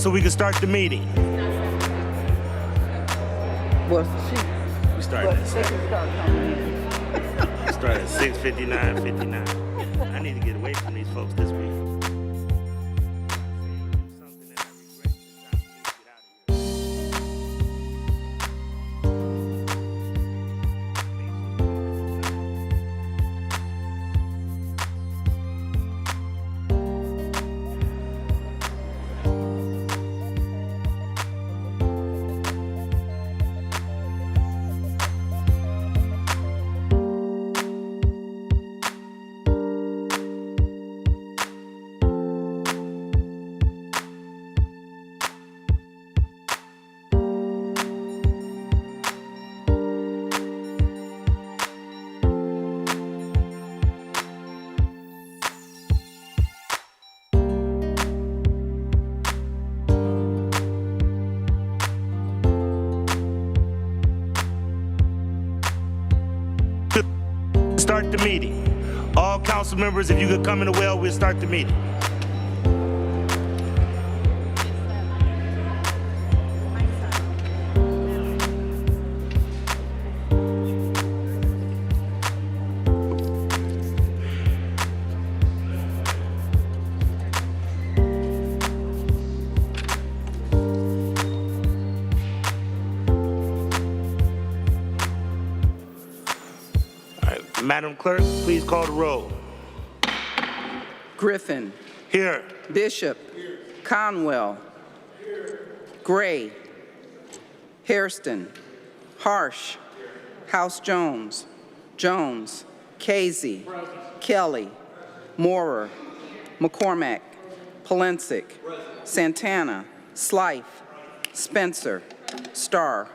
so we can start the meeting. Well, We started at they can start coming in. We started at 6:59. I need to get away from these folks this week. Start the meeting. All council members, if you could come in the well, we'll start the meeting. Madam Clerk, please call the roll. Griffin. Here. Bishop. Conwell. Gray. Hairston. Harsh. House Jones. Jones. Casey. Kelly. Moorer. McCormack. Polensik. Santana. Slife. Spencer. Starr.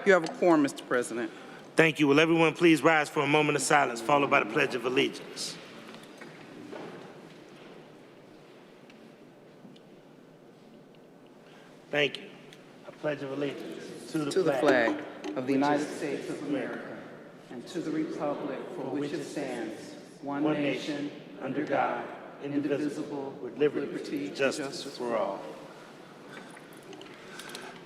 You have a quorum, Mr. President. Thank you. Will everyone please rise for a moment of silence, followed by the Pledge of Allegiance. Thank you. A Pledge of Allegiance to the flag of the United States of America and to the republic for which it stands, one nation, under God, indivisible, with liberty and justice for all.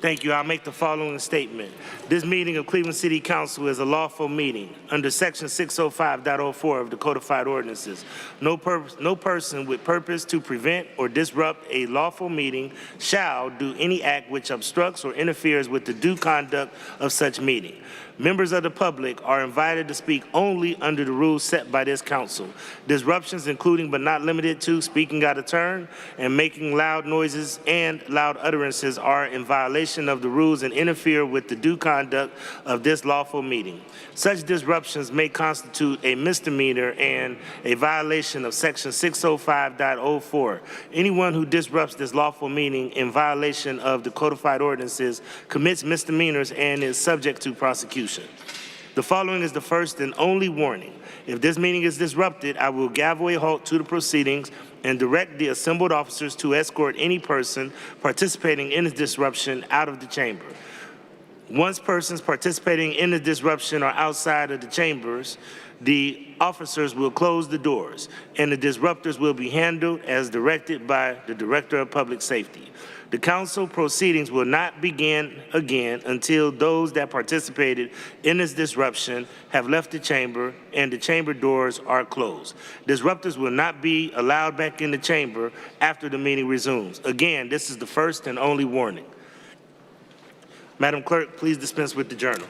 Thank you. I'll make the following statement. This meeting of Cleveland City Council is a lawful meeting under Section 605.04 of the Codified Ordinances. No person with purpose to prevent or disrupt a lawful meeting shall do any act which obstructs or interferes with the due conduct of such meeting. Members of the public are invited to speak only under the rules set by this council. Disruptions, including but not limited to speaking out of turn and making loud noises and loud utterances, are in violation of the rules and interfere with the due conduct of this lawful meeting. Such disruptions may constitute a misdemeanor and a violation of Section 605.04. Anyone who disrupts this lawful meeting in violation of the codified ordinances commits misdemeanors and is subject to prosecution. The following is the first and only warning. If this meeting is disrupted, I will gavel a halt to the proceedings and direct the assembled officers to escort any person participating in this disruption out of the chamber. Once persons participating in the disruption are outside of the chambers, the officers will close the doors and the disruptors will be handled as directed by the Director of Public Safety. The council proceedings will not begin again until those that participated in this disruption have left the chamber and the chamber doors are closed. Disruptors will not be allowed back in the chamber after the meeting resumes. Again, this is the first and only warning. Madam Clerk, please dispense with the journal.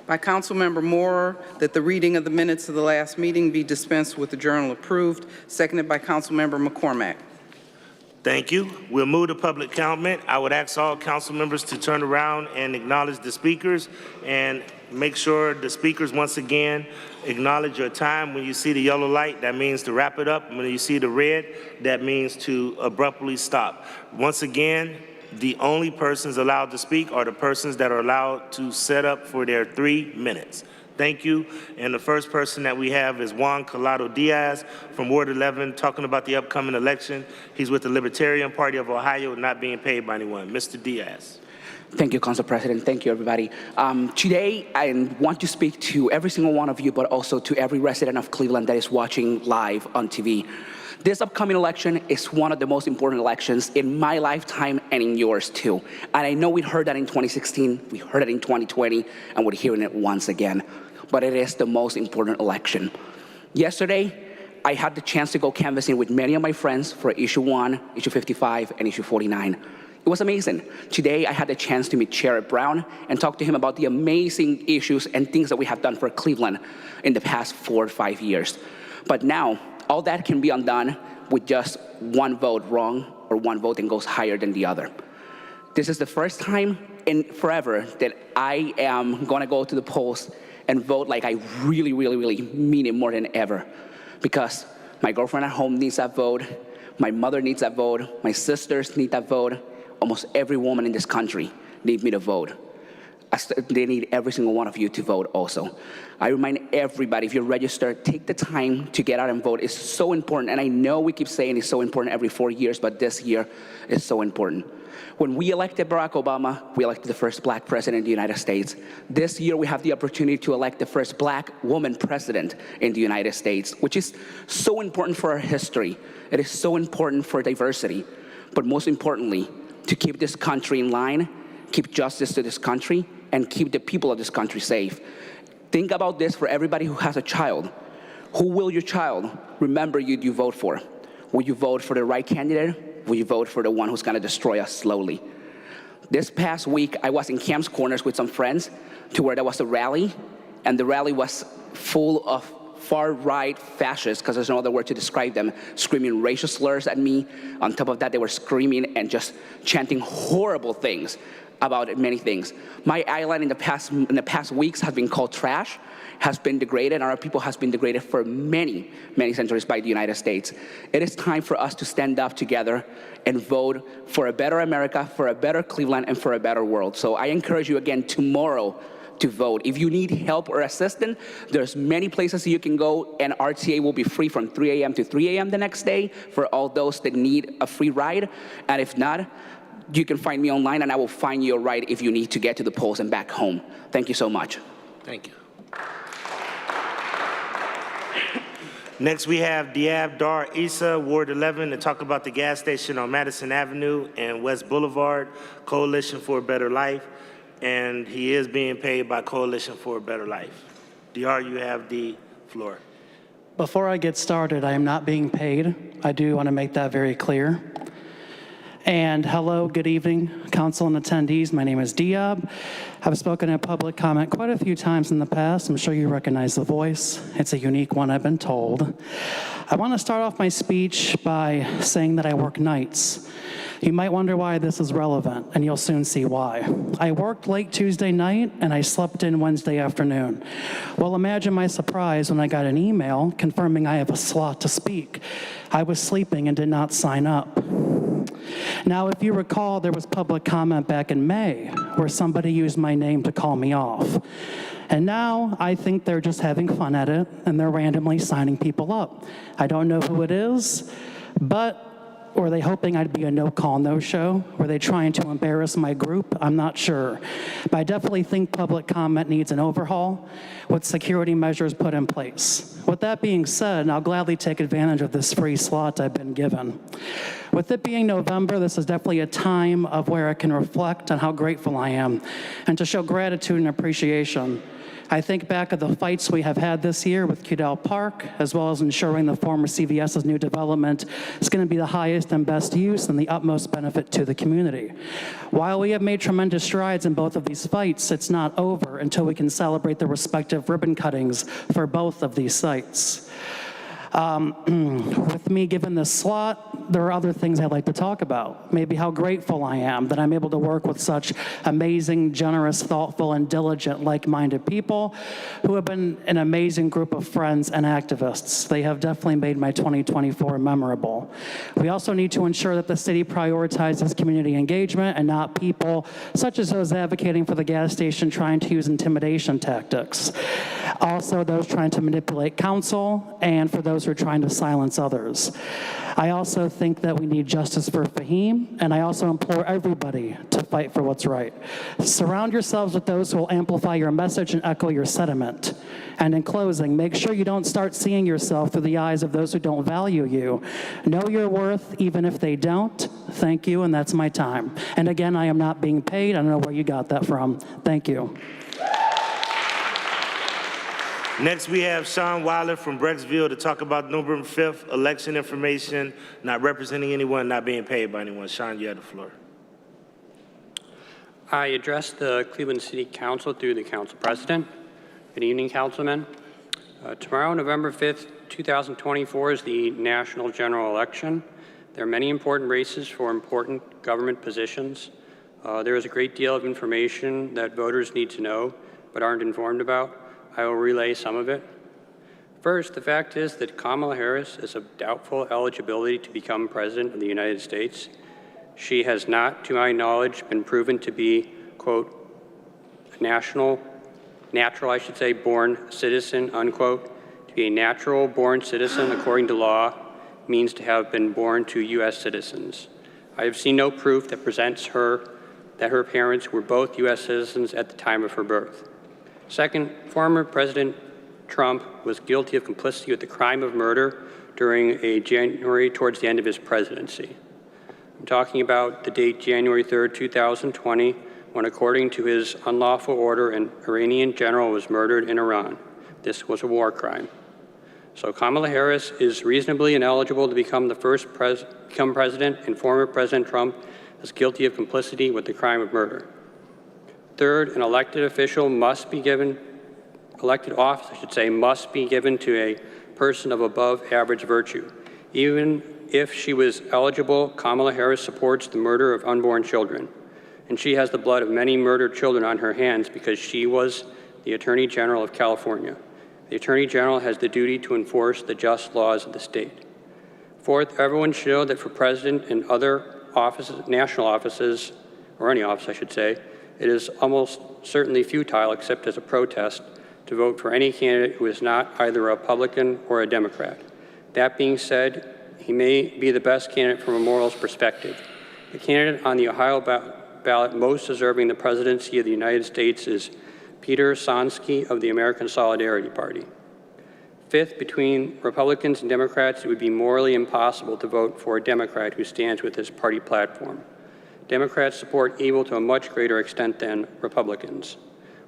By Councilmember Moorer, that the reading of the minutes of the last meeting be dispensed with the journal approved. Seconded by Councilmember McCormack. Thank you. We'll move to public comment. I would ask all council members to turn around and acknowledge the speakers and make sure the speakers once again acknowledge your time. When you see the yellow light, that means to wrap it up. When you see the red, that means to abruptly stop. Once again, the only persons allowed to speak are the persons that are allowed to set up for their 3 minutes. Thank you. And the first person that we have is Juan Collado Diaz from Ward 11, talking about the upcoming election. He's with the Libertarian Party of Ohio, not being paid by anyone. Mr. Diaz. Thank you, Council President. Thank you, everybody. Today, I want to speak to every single one of you, but also to every resident of Cleveland that is watching live on TV. This upcoming election is one of the most important elections in my lifetime and in yours too. And I know we heard that in 2016, we heard it in 2020, and we're hearing it once again. But it is the most important election. Yesterday, I had the chance to go canvassing with many of my friends for issue 1, issue 55, and issue 49. It was amazing. Today, I had the chance to meet Sherrod Brown and talk to him about the amazing issues and things that we have done for Cleveland in the past 4 or 5 years. But now, all that can be undone with just one vote wrong or one vote that goes higher than the other. This is the first time in forever that I am gonna go to the polls and vote like I really, really, really mean it more than ever. Because my girlfriend at home needs that vote, my mother needs that vote, my sisters need that vote, almost every woman in this country needs me to vote. They need every single one of you to vote also. I remind everybody, if you're registered, take the time to get out and vote. It's so important, and I know we keep saying it's so important every 4 years, but this year is so important. When we elected Barack Obama, we elected the first black president in the United States. This year, we have the opportunity to elect the first black woman president in the United States, which is so important for our history. It is so important for diversity, but most importantly, to keep this country in line, keep justice to this country, and keep the people of this country safe. Think about this for everybody who has a child. Who will your child remember you vote for? Will you vote for the right candidate? Will you vote for the one who's gonna destroy us slowly? This past week, I was in Camps Corners with some friends to where there was a rally, and the rally was full of far-right fascists, because there's no other word to describe them, screaming racial slurs at me. On top of that, they were screaming and just chanting horrible things about many things. My island in the past weeks has been called trash, has been degraded, and our people has been degraded for many, many centuries by the United States. It is time for us to stand up together and vote for a better America, for a better Cleveland, and for a better world. So I encourage you again tomorrow to vote. If you need help or assistance, there's many places you can go, and RTA will be free from 3 a.m. to 3 a.m. the next day for all those that need a free ride. And if not, you can find me online, and I will find you a ride if you need to get to the polls and back home. Thank you so much. Thank you. Next, we have Diab Dar Issa, Ward 11, to talk about the gas station on Madison Avenue and West Boulevard, Coalition for a Better Life. And he is being paid by Coalition for a Better Life. DR, you have the floor. Before I get started, I am not being paid. I do want to make that very clear. And hello, good evening, council and attendees. My name is Diab. I've spoken in public comment quite a few times in the past. I'm sure you recognize the voice. It's a unique one, I've been told. I want to start off my speech by saying that I work nights. You might wonder why this is relevant, and you'll soon see why. I worked late Tuesday night, and I slept in Wednesday afternoon. Well, imagine my surprise when I got an email confirming I have a slot to speak. I was sleeping and did not sign up. Now, if you recall, there was public comment back in May where somebody used my name to call me off. And now I think they're just having fun at it, and they're randomly signing people up. I don't know who it is, but were they hoping I'd be a no-call, no-show? Were they trying to embarrass my group? I'm not sure. But I definitely think public comment needs an overhaul with security measures put in place. With that being said, I'll gladly take advantage of this free slot I've been given. With it being November, this is definitely a time of where I can reflect on how grateful I am and to show gratitude and appreciation. I think back of the fights we have had this year with Cadell Park, as well as ensuring the former CVS's new development is going to be the highest and best use and the utmost benefit to the community. While we have made tremendous strides in both of these fights, it's not over until we can celebrate the respective ribbon cuttings for both of these sites. With me given this slot, there are other things I'd like to talk about. Maybe how grateful I am that I'm able to work with such amazing, generous, thoughtful, and diligent, like-minded people who have been an amazing group of friends and activists. They have definitely made my 2024 memorable. We also need to ensure that the city prioritizes community engagement and not people such as those advocating for the gas station trying to use intimidation tactics. Also, those trying to manipulate council, and for those who are trying to silence others. I also think that we need justice for Fahim, and I also implore everybody to fight for what's right. Surround yourselves with those who will amplify your message and echo your sentiment. And in closing, make sure you don't start seeing yourself through the eyes of those who don't value you. Know your worth, even if they don't. Thank you, and that's my time. And again, I am not being paid. I don't know where you got that from. Thank you. Next, we have Sean Weiler from Brecksville to talk about November 5th election information, not representing anyone, not being paid by anyone. Sean, you have the floor. I address the Cleveland City Council through the Council President. Good evening, Councilmen. Tomorrow, November 5th, 2024 is the national general election. There are many important races for important government positions. There is a great deal of information that voters need to know but aren't informed about. I will relay some of it. First, the fact is that Kamala Harris is of doubtful eligibility to become President of the United States. She has not, to my knowledge, been proven to be, quote, natural, born citizen, unquote. To be a natural born citizen, according to law, means to have been born to U.S. citizens. I have seen no proof that presents her that her parents were both U.S. citizens at the time of her birth. Second, former President Trump was guilty of complicity with the crime of murder during towards the end of his presidency. I'm talking about the date January 3rd, 2020, when according to his unlawful order, an Iranian general was murdered in Iran. This was a war crime. So Kamala Harris is reasonably ineligible to become the first become president, and former President Trump is guilty of complicity with the crime of murder. Third, an elected official must be given, elected office, must be given to a person of above average virtue. Even if she was eligible, Kamala Harris supports the murder of unborn children, and she has the blood of many murdered children on her hands because she was the Attorney General of California. The Attorney General has the duty to enforce the just laws of the state. Fourth, everyone should know that for president and other offices, national offices, or any office, I should say, it is almost certainly futile, except as a protest, to vote for any candidate who is not either a Republican or a Democrat. That being said, he may be the best candidate from a morals perspective. The candidate on the Ohio ballot most deserving the presidency of the United States is Peter Sonsky of the American Solidarity Party. Fifth, between Republicans and Democrats, it would be morally impossible to vote for a Democrat who stands with his party platform. Democrats support evil to a much greater extent than Republicans.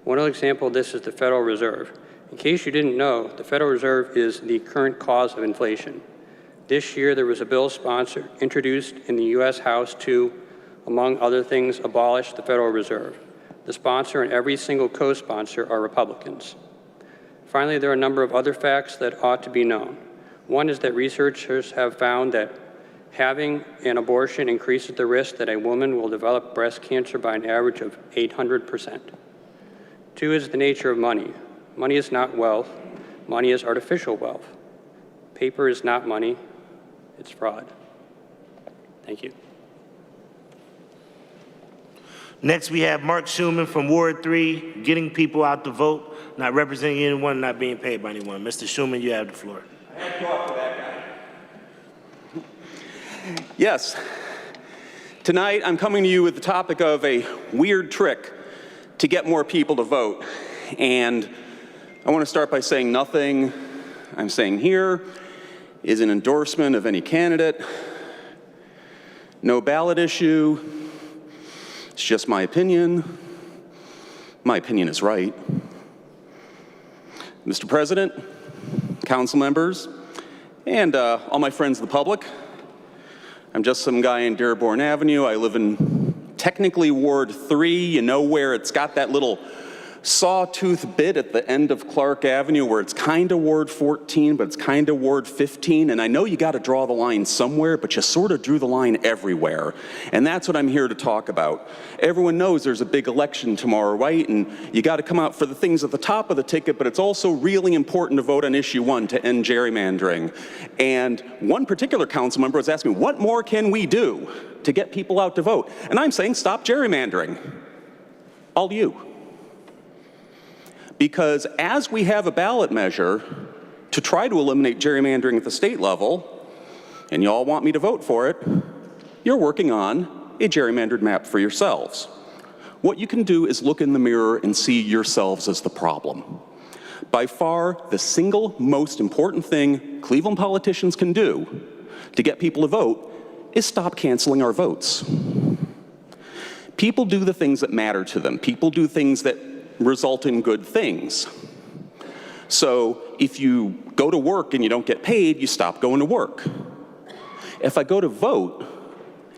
One example of this is the Federal Reserve. In case you didn't know, the Federal Reserve is the current cause of inflation. This year, there was a bill introduced in the U.S. House to, among other things, abolish the Federal Reserve. The sponsor and every single co-sponsor are Republicans. Finally, there are a number of other facts that ought to be known. One is that researchers have found that having an abortion increases the risk that a woman will develop breast cancer by an average of 800%. Two is the nature of money. Money is not wealth. Money is artificial wealth. Paper is not money. It's fraud. Thank you. Next, we have Mark Schuman from Ward 3, getting people out to vote, not representing anyone, not being paid by anyone. Mr. Schuman, you have the floor. I had to talk to that guy. Yes. Tonight, I'm coming to you with the topic of a weird trick to get more people to vote. And I want to start by saying nothing I'm saying here is an endorsement of any candidate. No ballot issue. It's just my opinion. My opinion is right. Mr. President, council members, and all my friends of the public, I'm just some guy in Dearborn Avenue. I live in technically Ward 3. You know where it's got that little sawtooth bit at the end of Clark Avenue where it's kind of Ward 14, but it's kind of Ward 15. And I know you got to draw the line somewhere, but you sort of drew the line everywhere. And that's what I'm here to talk about. Everyone knows there's a big election tomorrow, right? And you got to come out for the things at the top of the ticket, but it's also really important to vote on issue 1 to end gerrymandering. And one particular council member was asking me, what more can we do to get people out to vote? And I'm saying, stop gerrymandering. All you. Because as we have a ballot measure to try to eliminate gerrymandering at the state level, and you all want me to vote for it, you're working on a gerrymandered map for yourselves. What you can do is look in the mirror and see yourselves as the problem. By far, the single most important thing Cleveland politicians can do to get people to vote is stop canceling our votes. People do the things that matter to them. People do things that result in good things. So if you go to work and you don't get paid, you stop going to work. If I go to vote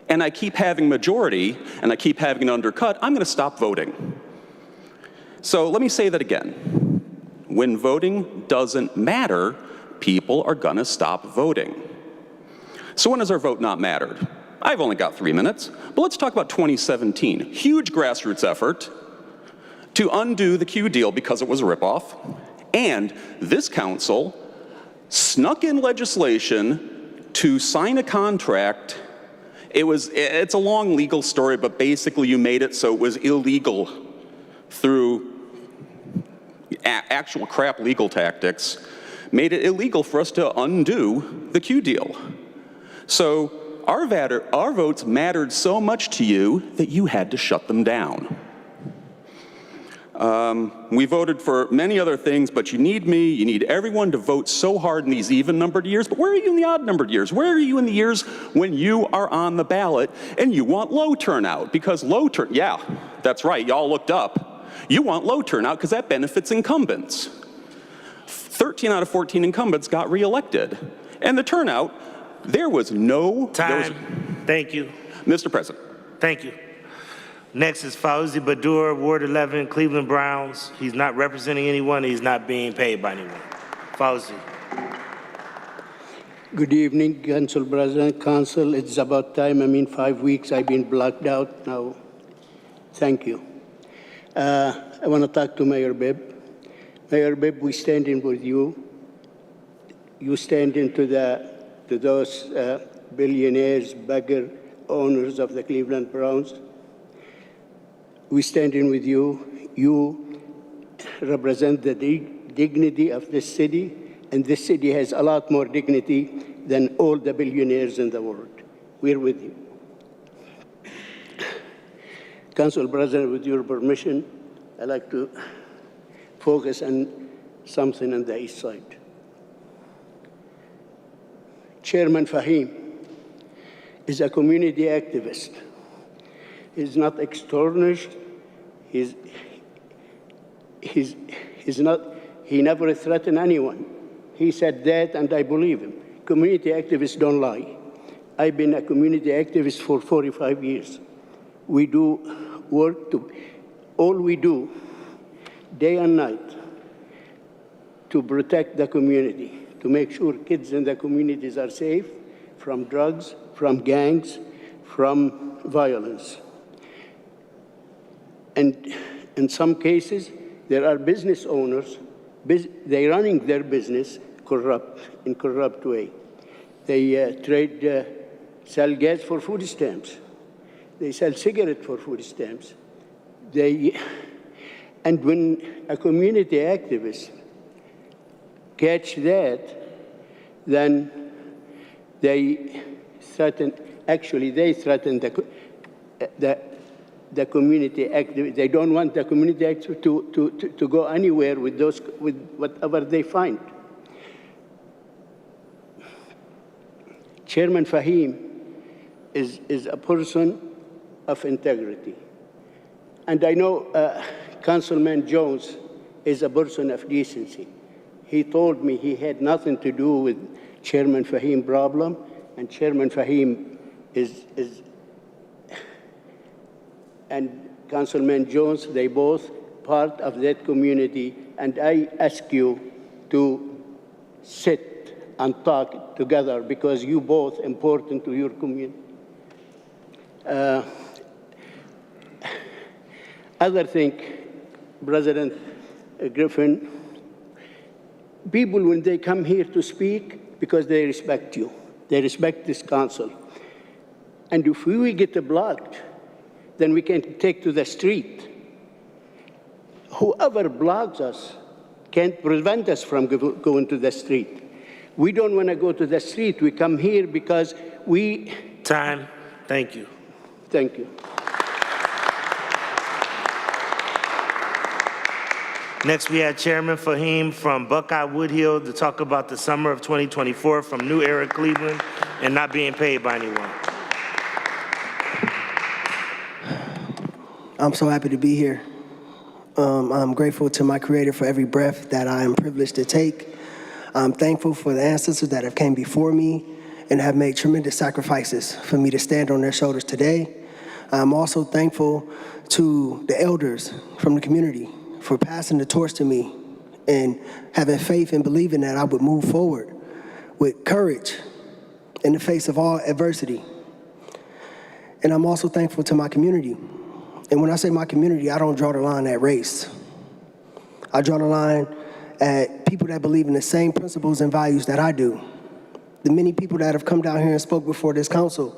and I keep having majority and I keep having an undercut, I'm going to stop voting. So let me say that again. When voting doesn't matter, people are going to stop voting. So when has our vote not mattered? I've only got 3 minutes, but let's talk about 2017. Huge grassroots effort to undo the Q deal because it was a ripoff. And this council snuck in legislation to sign a contract. It's a long legal story, but basically you made it so it was illegal through actual crap legal tactics, made it illegal for us to undo the Q deal. So our votes mattered so much to you that you had to shut them down. We voted for many other things, but you need me, you need everyone to vote so hard in these even-numbered years, but where are you in the odd-numbered years? Where are you in the years when you are on the ballot and you want low turnout? Because yeah, that's right, y'all looked up. You want low turnout because that benefits incumbents. 13 out of 14 incumbents got reelected. And the turnout, there was no... Time. Thank you. Mr. President. Thank you. Next is Fauzi Badur, Ward 11, Cleveland Browns. He's not representing anyone. He's not being paid by anyone. Fauzi. Good evening, Council President, Council. It's about time. 5 weeks I've been blocked out now. Thank you. I want to talk to Mayor Bibb. Mayor Bibb, we stand in with you. You stand into to those billionaires, beggar owners of the Cleveland Browns. We stand in with you. You represent the dignity of this city, and this city has a lot more dignity than all the billionaires in the world. We're with you. Council President, with your permission, I'd like to focus on something on the east side. Chairman Fahim is a community activist. He's not extortionist. He never threatened anyone. He said that, and I believe him. Community activists don't lie. I've been a community activist for 45 years. We do work all we do, day and night, to protect the community, to make sure kids in the communities are safe from drugs, from gangs, from violence. And in some cases, there are business owners, they're running their business in corrupt way. They sell gas for food stamps. They sell cigarettes for food stamps. And when a community activist catch that, then they threaten the community activist. They don't want the community activist to go anywhere with whatever they find. Chairman Fahim is a person of integrity. And I know Councilman Jones is a person of decency. He told me he had nothing to do with Chairman Fahim's problem, and Chairman Fahim and Councilman Jones, they both part of that community, and I ask you to sit and talk together because you both important to your community. Other thing, President Griffin, people when they come here to speak, because they respect you, they respect this council. And if we get blocked, then we can take to the street. Whoever blocks us can't prevent us from going to the street. We don't want to go to the street. We come here because we... Time. Thank you. Thank you. Next, we have Chairman Fahim from Buckeye Woodhill to talk about the summer of 2024 from New Era, Cleveland, and not being paid by anyone. I'm so happy to be here. I'm grateful to my Creator for every breath that I am privileged to take. I'm thankful for the ancestors that have came before me and have made tremendous sacrifices for me to stand on their shoulders today. I'm also thankful to the elders from the community for passing the torch to me and having faith and believing that I would move forward with courage in the face of all adversity. And I'm also thankful to my community. And when I say my community, I don't draw the line at race. I draw the line at people that believe in the same principles and values that I do. The many people that have come down here and spoke before this council,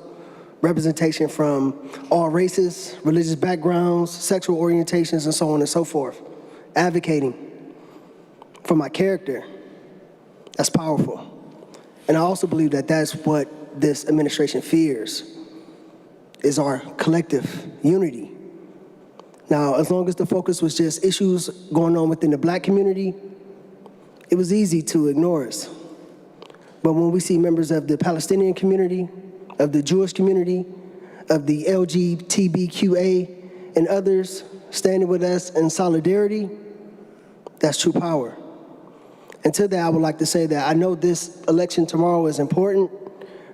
representation from all races, religious backgrounds, sexual orientations, and so on and so forth, advocating for my character, that's powerful. And I also believe that that's what this administration fears, is our collective unity. Now, as long as the focus was just issues going on within the Black community, it was easy to ignore us. But when we see members of the Palestinian community, of the Jewish community, of the LGBTQA and others standing with us in solidarity, that's true power. And to that, I would like to say that I know this election tomorrow is important,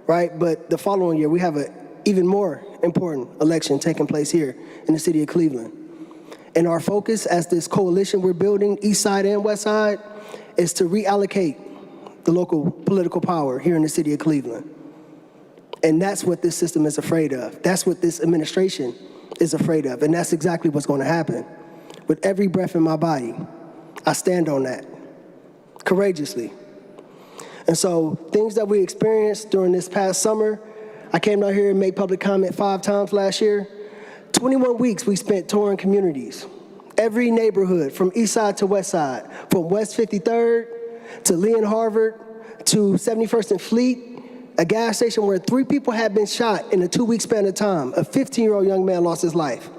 right? But the following year, we have an even more important election taking place here in the city of Cleveland. And our focus as this coalition we're building, East Side and West Side, is to reallocate the local political power here in the city of Cleveland. And that's what this system is afraid of. That's what this administration is afraid of. And that's exactly what's going to happen. With every breath in my body, I stand on that courageously. And so things that we experienced during this past summer, I came down here and made public comment 5 times last year. 21 weeks we spent touring communities. Every neighborhood from East Side to West Side, from West 53rd to Lee and Harvard to 71st and Fleet, a gas station where 3 people had been shot in a 2-week span of time. A 15-year-old young man lost his life.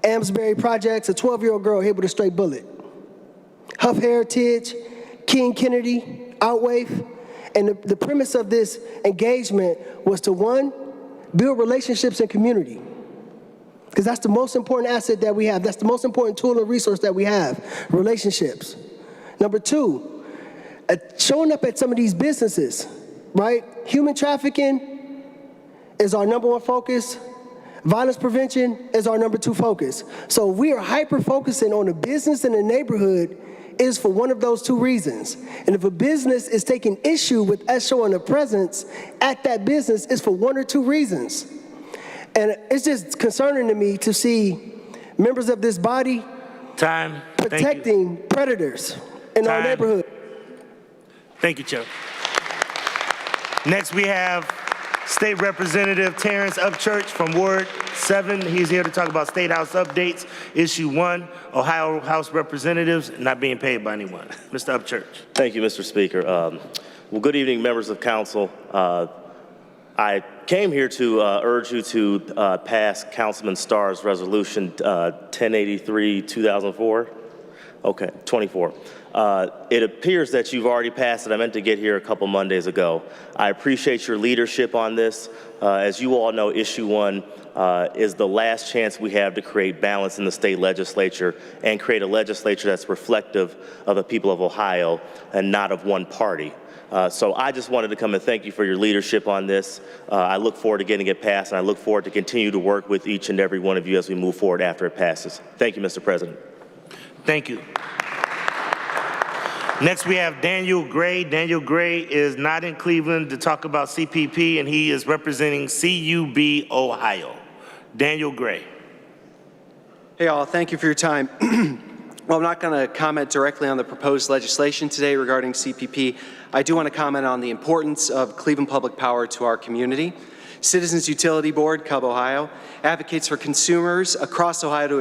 Amesbury Projects, a 12-year-old girl hit with a stray bullet. Huff Heritage, King Kennedy, Outwave. And the premise of this engagement was to, 1, build relationships and community. Because that's the most important asset that we have. That's the most important tool and resource that we have, relationships. Number 2, showing up at some of these businesses, right? Human trafficking is our number 1 focus. Violence prevention is our number 2 focus. So we are hyper-focusing on the business in the neighborhood is for one of those 2 reasons. And if a business is taking issue with us showing a presence at that business, it's for 1 or 2 reasons. And it's just concerning to me to see members of this body protecting predators in our neighborhood. Thank you, Chair. Next, we have State Representative Terrence Upchurch from Ward 7. He's here to talk about State House updates. Issue 1, Ohio House Representatives not being paid by anyone. Mr. Upchurch. Thank you, Mr. Speaker. Well, good evening, members of council. I came here to urge you to pass Councilman Starr's resolution 1083-2004. Okay, 24. It appears that you've already passed it. I meant to get here a couple Mondays ago. I appreciate your leadership on this. As you all know, issue 1 is the last chance we have to create balance in the state legislature and create a legislature that's reflective of the people of Ohio and not of one party. So I just wanted to come and thank you for your leadership on this. I look forward to getting it passed, and I look forward to continue to work with each and every one of you as we move forward after it passes. Thank you, Mr. President. Thank you. Next, we have Daniel Gray. Daniel Gray is not in Cleveland to talk about CPP, and he is representing CUB Ohio. Daniel Gray. Hey, all. Thank you for your time. Well, I'm not going to comment directly on the proposed legislation today regarding CPP. I do want to comment on the importance of Cleveland Public Power to our community. Citizens Utility Board, Cub, Ohio, advocates for consumers across Ohio to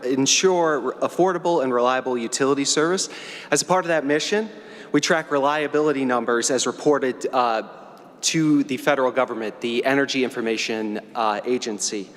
ensure affordable and reliable utility service. As a part of that mission, we track reliability numbers as reported to the federal government, the Energy Information Agency.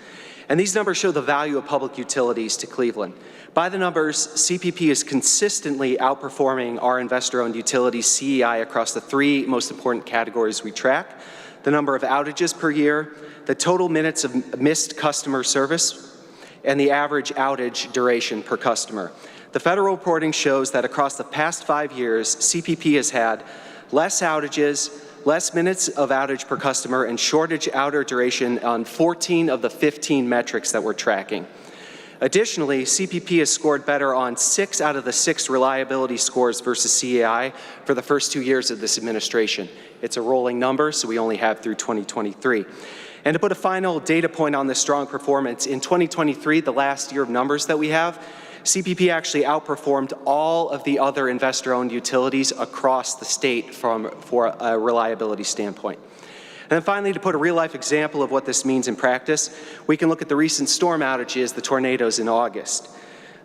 And these numbers show the value of public utilities to Cleveland. By the numbers, CPP is consistently outperforming our investor-owned utilities CEI across the three most important categories we track: the number of outages per year, the total minutes of missed customer service, and the average outage duration per customer. The federal reporting shows that across the past 5 years, CPP has had less outages, less minutes of outage per customer, and shortage outage duration on 14 of the 15 metrics that we're tracking. Additionally, CPP has scored better on 6 out of the 6 reliability scores versus CEI for the first 2 years of this administration. It's a rolling number, so we only have through 2023. And to put a final data point on this strong performance, in 2023, the last year of numbers that we have, CPP actually outperformed all of the other investor-owned utilities across the state for a reliability standpoint. And then finally, to put a real-life example of what this means in practice, we can look at the recent storm outages, the tornadoes in August.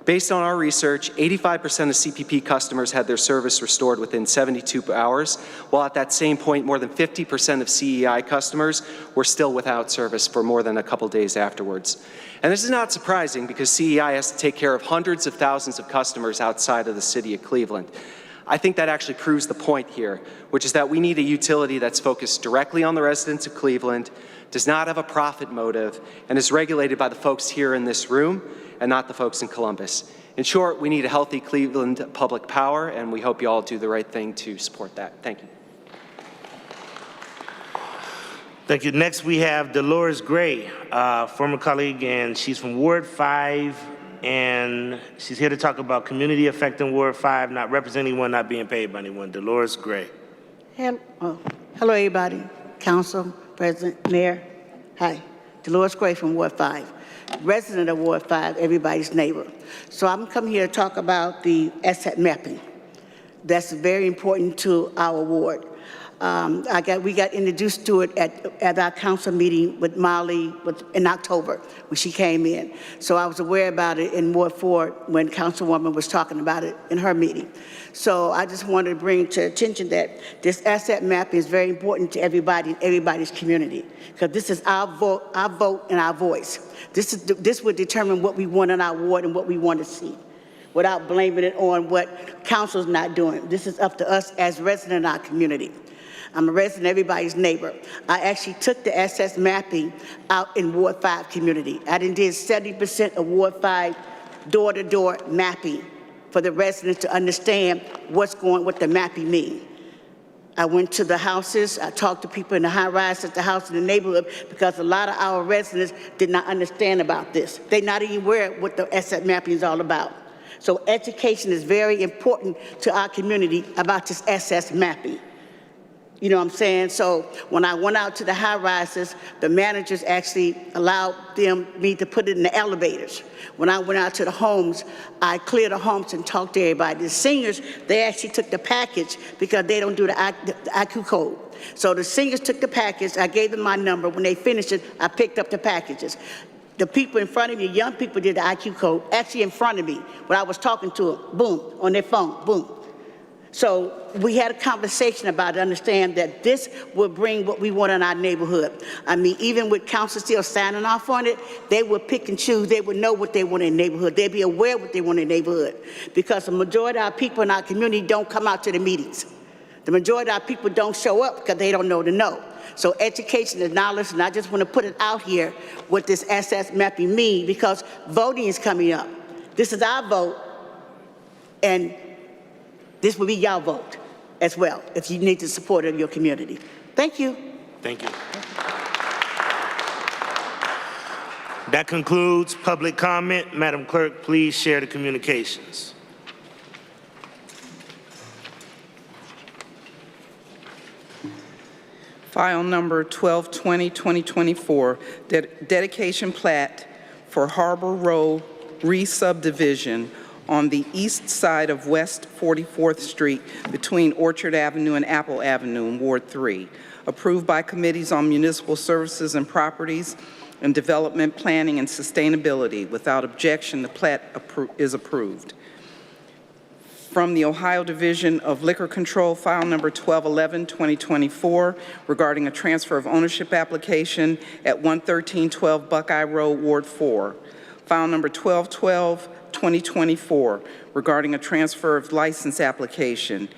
Based on our research, 85% of CPP customers had their service restored within 72 hours, while at that same point, more than 50% of CEI customers were still without service for more than a couple days afterwards. And this is not surprising because CEI has to take care of hundreds of thousands of customers outside of the city of Cleveland. I think that actually proves the point here, which is that we need a utility that's focused directly on the residents of Cleveland, does not have a profit motive, and is regulated by the folks here in this room and not the folks in Columbus. In short, we need a healthy Cleveland public power, and we hope you all do the right thing to support that. Thank you. Thank you. Next, we have Dolores Gray, former colleague, and she's from Ward 5, and she's here to talk about community effect in Ward 5, not representing anyone, not being paid by anyone. Dolores Gray. Hello, everybody. Council, President, Mayor. Hi, Dolores Gray from Ward 5. Resident of Ward 5, everybody's neighbor. So I'm coming here to talk about the asset mapping. That's very important to our ward. We got introduced to it at our council meeting with Molly in October when she came in. So I was aware about it in Ward 4 when Councilwoman was talking about it in her meeting. So I just wanted to bring to attention that this asset mapping is very important to everybody in everybody's community, because this is our vote and our voice. This would determine what we want in our ward and what we want to see, without blaming it on what council's not doing. This is up to us as residents in our community. I'm a resident, everybody's neighbor. I actually took the asset mapping out in Ward 5 community. I did 70% of Ward 5 door-to-door mapping for the residents to understand what the mapping means. I went to the houses, I talked to people in the high-rise at the house in the neighborhood, because a lot of our residents did not understand about this. They're not even aware what the asset mapping is all about. So education is very important to our community about this asset mapping. You know what I'm saying? So when I went out to the high-rises, the managers actually allowed me to put it in the elevators. When I went out to the homes, I cleared the homes and talked to everybody. The seniors, they actually took the package because they don't do the IQ code. So the seniors took the package, I gave them my number. When they finished it, I picked up the packages. The people in front of me, young people, did the IQ code, actually in front of me. When I was talking to them, boom, on their phone, boom. So we had a conversation about it, understand that this will bring what we want in our neighborhood. I mean, even with council still signing off on it, they would pick and choose. They would know what they want in the neighborhood. They'd be aware of what they want in the neighborhood. Because the majority of our people in our community don't come out to the meetings. The majority of our people don't show up because they don't know to know. So education is knowledge, and I just want to put it out here what this asset mapping means, because voting is coming up. This is our vote, and this will be your vote as well, if you need the support of your community. Thank you. Thank you. That concludes public comment. Madam Clerk, please share the communications. File number 1220-2024, dedication plat for Harbor Road re-subdivision on the east side of West 44th Street between Orchard Avenue and Apple Avenue in Ward 3, approved by committees on municipal services and properties and development, planning, and sustainability. Without objection, the plat is approved. from the Ohio Division of Liquor Control, file number 1211, 2024, regarding a transfer of ownership application at 11312 Buckeye Road, Ward 4. File number 1212, 2024, regarding a transfer of license application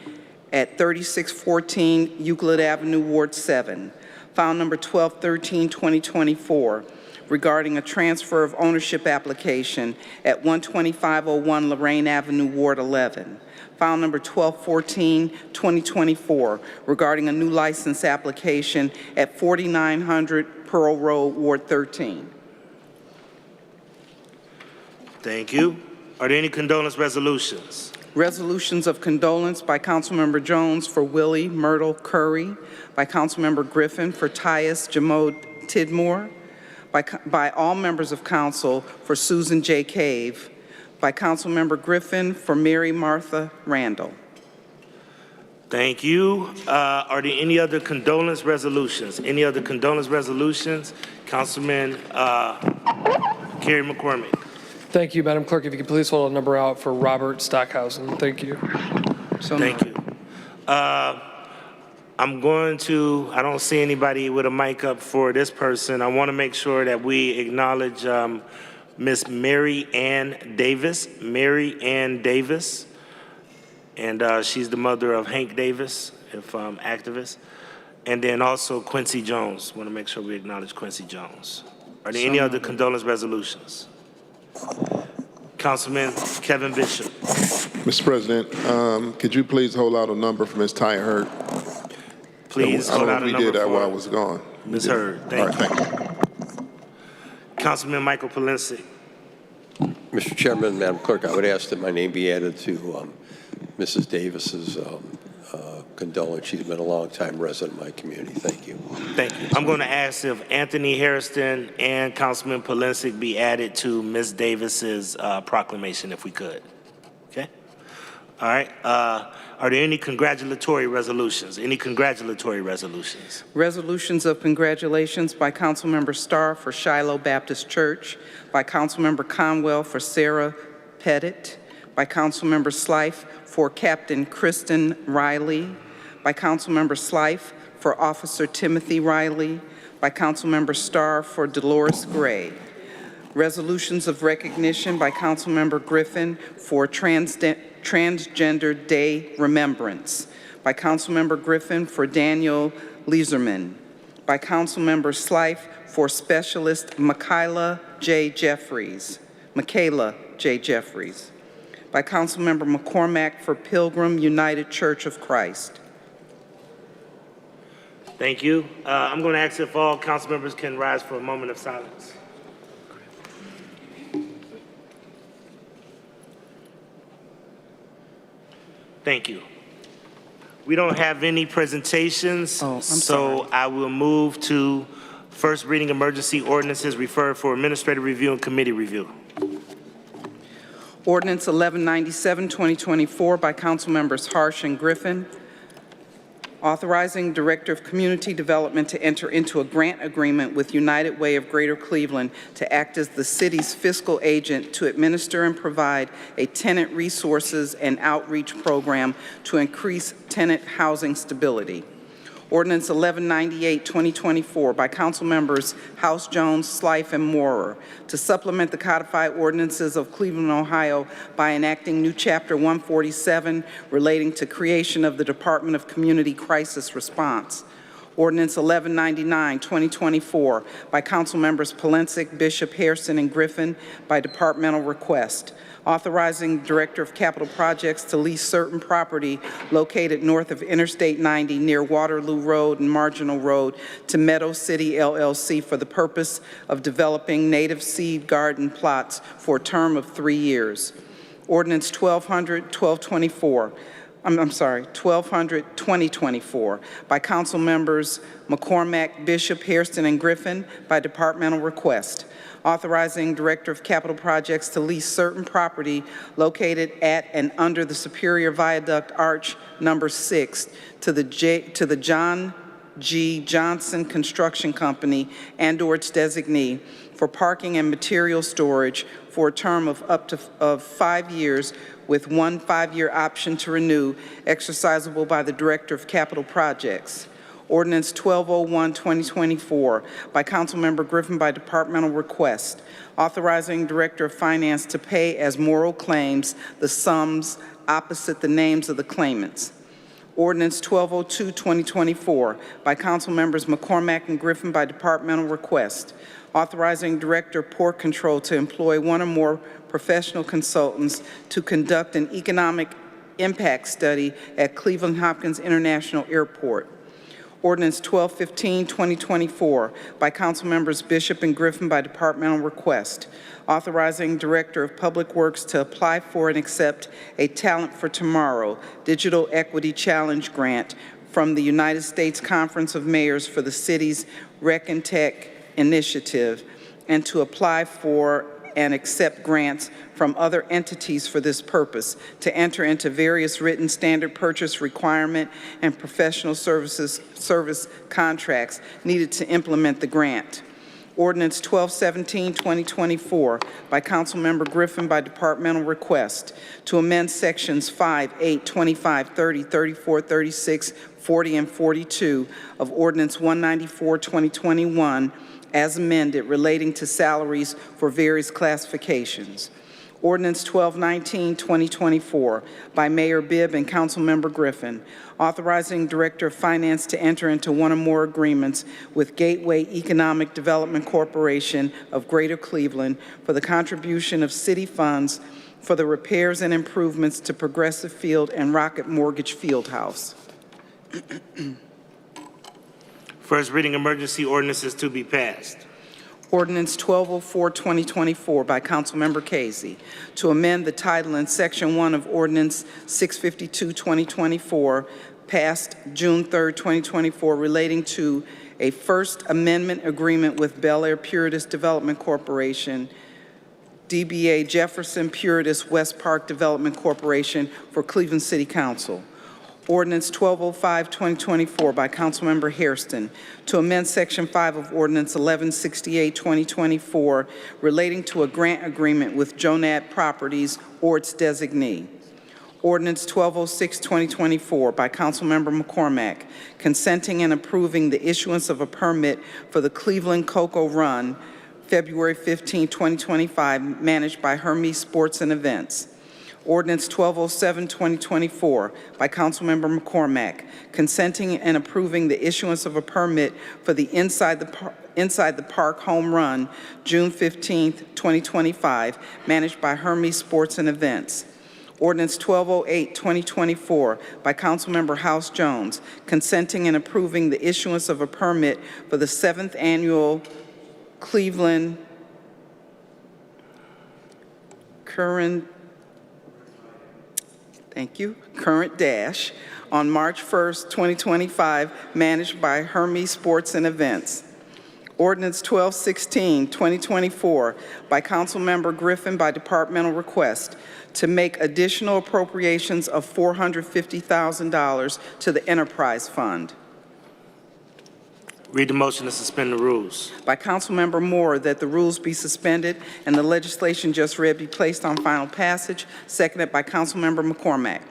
at 3614 Euclid Avenue, Ward 7. File number 1213, 2024, regarding a transfer of ownership application at 12501 Lorraine Avenue, Ward 11. File number 1214, 2024, regarding a new license application at 4900 Pearl Road, Ward 13. Thank you. Are there any condolence resolutions? Resolutions of condolence by Councilmember Jones for Willie Myrtle Curry, by Councilmember Griffin for Tyus Jamode Tidmore, by all members of council for Susan J. Cave, by Councilmember Griffin for Mary Martha Randall. Thank you. Are there any other condolence resolutions? Any other condolence resolutions? Councilman Kerry McCormick. Thank you, Madam Clerk. If you could please hold a number out for Robert Stockhausen. Thank you. Thank you. I'm going to, I don't see anybody with a mic up for this person. I want to make sure that we acknowledge Miss Mary Ann Davis. Mary Ann Davis. And she's the mother of Hank Davis, activist. And then also Quincy Jones. Want to make sure we acknowledge Quincy Jones. Are there any other condolence resolutions? Councilman Kevin Bishop. Mr. President, could you please hold out a number for Ms. Ty Hurd? Please hold out a number. We did that while I was gone. Ms. Hurd, thank you. Councilman Michael Polensek. Mr. Chairman, Madam Clerk, I would ask that my name be added to Mrs. Davis's condolence. She's been a long-time resident of my community. Thank you. Thank you. I'm going to ask if Anthony Hairston and Councilman Polensek be added to Ms. Davis's proclamation, if we could. Okay? All right. Are there any congratulatory resolutions? Any congratulatory resolutions? Resolutions of congratulations by Councilmember Starr for Shiloh Baptist Church, by Councilmember Conwell for Sarah Pettit, by Councilmember Slife for Captain Kristen Riley, by Councilmember Slife for Officer Timothy Riley, by Councilmember Starr for Dolores Gray. Resolutions of recognition by Councilmember Griffin for Transgender Day Remembrance, by Councilmember Griffin for Daniel Leeserman, by Councilmember Slife for Specialist Michaela J. Jeffries, by Councilmember McCormack for Pilgrim United Church of Christ. Thank you. I'm going to ask if all council members can rise for a moment of silence. Thank you. We don't have any presentations, so I will move to first reading emergency ordinances referred for administrative review and committee review. Ordinance 1197, 2024 by Council Members Harsh and Griffin, authorizing Director of Community Development to enter into a grant agreement with United Way of Greater Cleveland to act as the city's fiscal agent to administer and provide a tenant resources and outreach program to increase tenant housing stability. Ordinance 1198, 2024 by Council Members House Jones, Slife, and Moorer to supplement the codified ordinances of Cleveland, Ohio by enacting new Chapter 147 relating to creation of the Department of Community Crisis Response. Ordinance 1199, 2024 by Council Members Polensek, Bishop, Hairston, and Griffin by departmental request, authorizing Director of Capital Projects to lease certain property located north of Interstate 90 near Waterloo Road and Marginal Road to Meadow City LLC for the purpose of developing native seed garden plots for a term of 3 years. Ordinance 1200, 2024 by Council Members McCormack, Bishop, Hairston, and Griffin by departmental request, authorizing Director of Capital Projects to lease certain property located at and under the Superior Viaduct Arch number 6 to the John G. Johnson Construction Company and/or its designee for parking and material storage for a term of up to 5 years with one 5-year option to renew, exercisable by the Director of Capital Projects. Ordinance 1201-2024 by Councilmember Griffin by departmental request, authorizing Director of Finance to pay as moral claims the sums opposite the names of the claimants. Ordinance 1202-2024 by Councilmembers McCormack and Griffin by departmental request, authorizing Director of Port Control to employ one or more professional consultants to conduct an economic impact study at Cleveland Hopkins International Airport. Ordinance 1215-2024 by Councilmembers Bishop and Griffin by departmental request, authorizing Director of Public Works to apply for and accept a Talent for Tomorrow Digital Equity Challenge grant from the United States Conference of Mayors for the city's Rec and Tech initiative, and to apply for and accept grants from other entities for this purpose, to enter into various written standard purchase requirement and professional service contracts needed to implement the grant. Ordinance 1217-2024 by Councilmember Griffin by departmental request, to amend sections 5, 8, 25, 30, 34, 36, 40, and 42 of Ordinance 194-2021 as amended, relating to salaries for various classifications. Ordinance 1219-2024 by Mayor Bibb and Councilmember Griffin, authorizing Director of Finance to enter into one or more agreements with Gateway Economic Development Corporation of Greater Cleveland for the contribution of city funds for the repairs and improvements to Progressive Field and Rocket Mortgage Fieldhouse. First reading emergency ordinances to be passed. Ordinance 1204-2024 by Councilmember Casey, to amend the title in Section 1 of Ordinance 652-2024, passed June 3, 2024, relating to a First Amendment agreement with Bel Air Puritas Development Corporation, DBA Jefferson Puritas West Park Development Corporation for Cleveland City Council. Ordinance 1205-2024 by Councilmember Hairston, to amend Section 5 of Ordinance 1168-2024 relating to a grant agreement with Jonad Properties or its designee. Ordinance 1206-2024 by Councilmember McCormack, consenting and approving the issuance of a permit for the Cleveland Cocoa Run, February 15, 2025, managed by Hermes Sports and Events. Ordinance 1207-2024 by Councilmember McCormack, consenting and approving the issuance of a permit for the Inside the Park Home Run, June 15, 2025, managed by Hermes Sports and Events. Ordinance 1208-2024 by Councilmember House Jones, consenting and approving the issuance of a permit for the 7th Annual Cleveland Current Dash on March 1st, 2025, managed by Hermes Sports and Events. Ordinance 1216-2024 by Councilmember Griffin by departmental request, to make additional appropriations of $450,000 to the Enterprise Fund. Read the motion to suspend the rules. By Councilmember Moore, that the rules be suspended and the legislation just read be placed on final passage, seconded by Councilmember McCormack.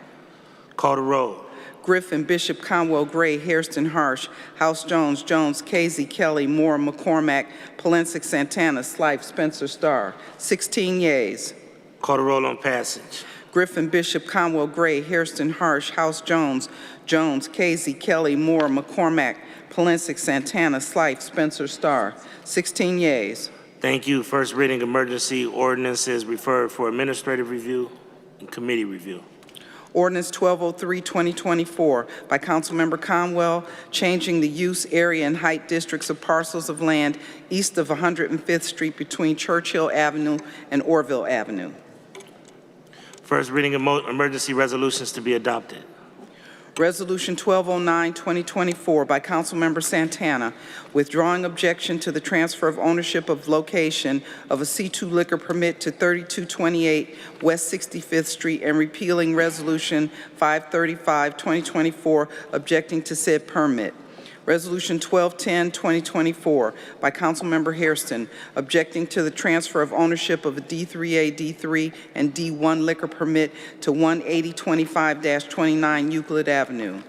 Call the roll. Griffin, Bishop, Conwell, Gray, Hairston, Harsh, House Jones, Jones, Casey, Kelly, Moore, McCormack, Polensek, Santana, Slife, Spencer, Starr. 16 yeas. Call the roll on passage. Griffin, Bishop, Conwell, Gray, Hairston, Harsh, House Jones, Jones, Casey, Kelly, Moore, McCormack, Polensek, Santana, Slife, Spencer, Starr. 16 yeas. Thank you. First reading emergency ordinances referred for administrative review and committee review. Ordinance 1203-2024 by Councilmember Conwell, changing the use, area, and height districts of parcels of land east of 105th Street between Churchill Avenue and Orville Avenue. First reading emergency resolutions to be adopted. Resolution 1209-2024 by Councilmember Santana, withdrawing objection to the transfer of ownership of location of a C2 liquor permit to 3228 West 65th Street and repealing Resolution 535-2024, objecting to said permit. Resolution 1210, 2024, by Councilmember Hairston, objecting to the transfer of ownership of a D3A, D3, and D1 liquor permit to 18025-29 Euclid Avenue.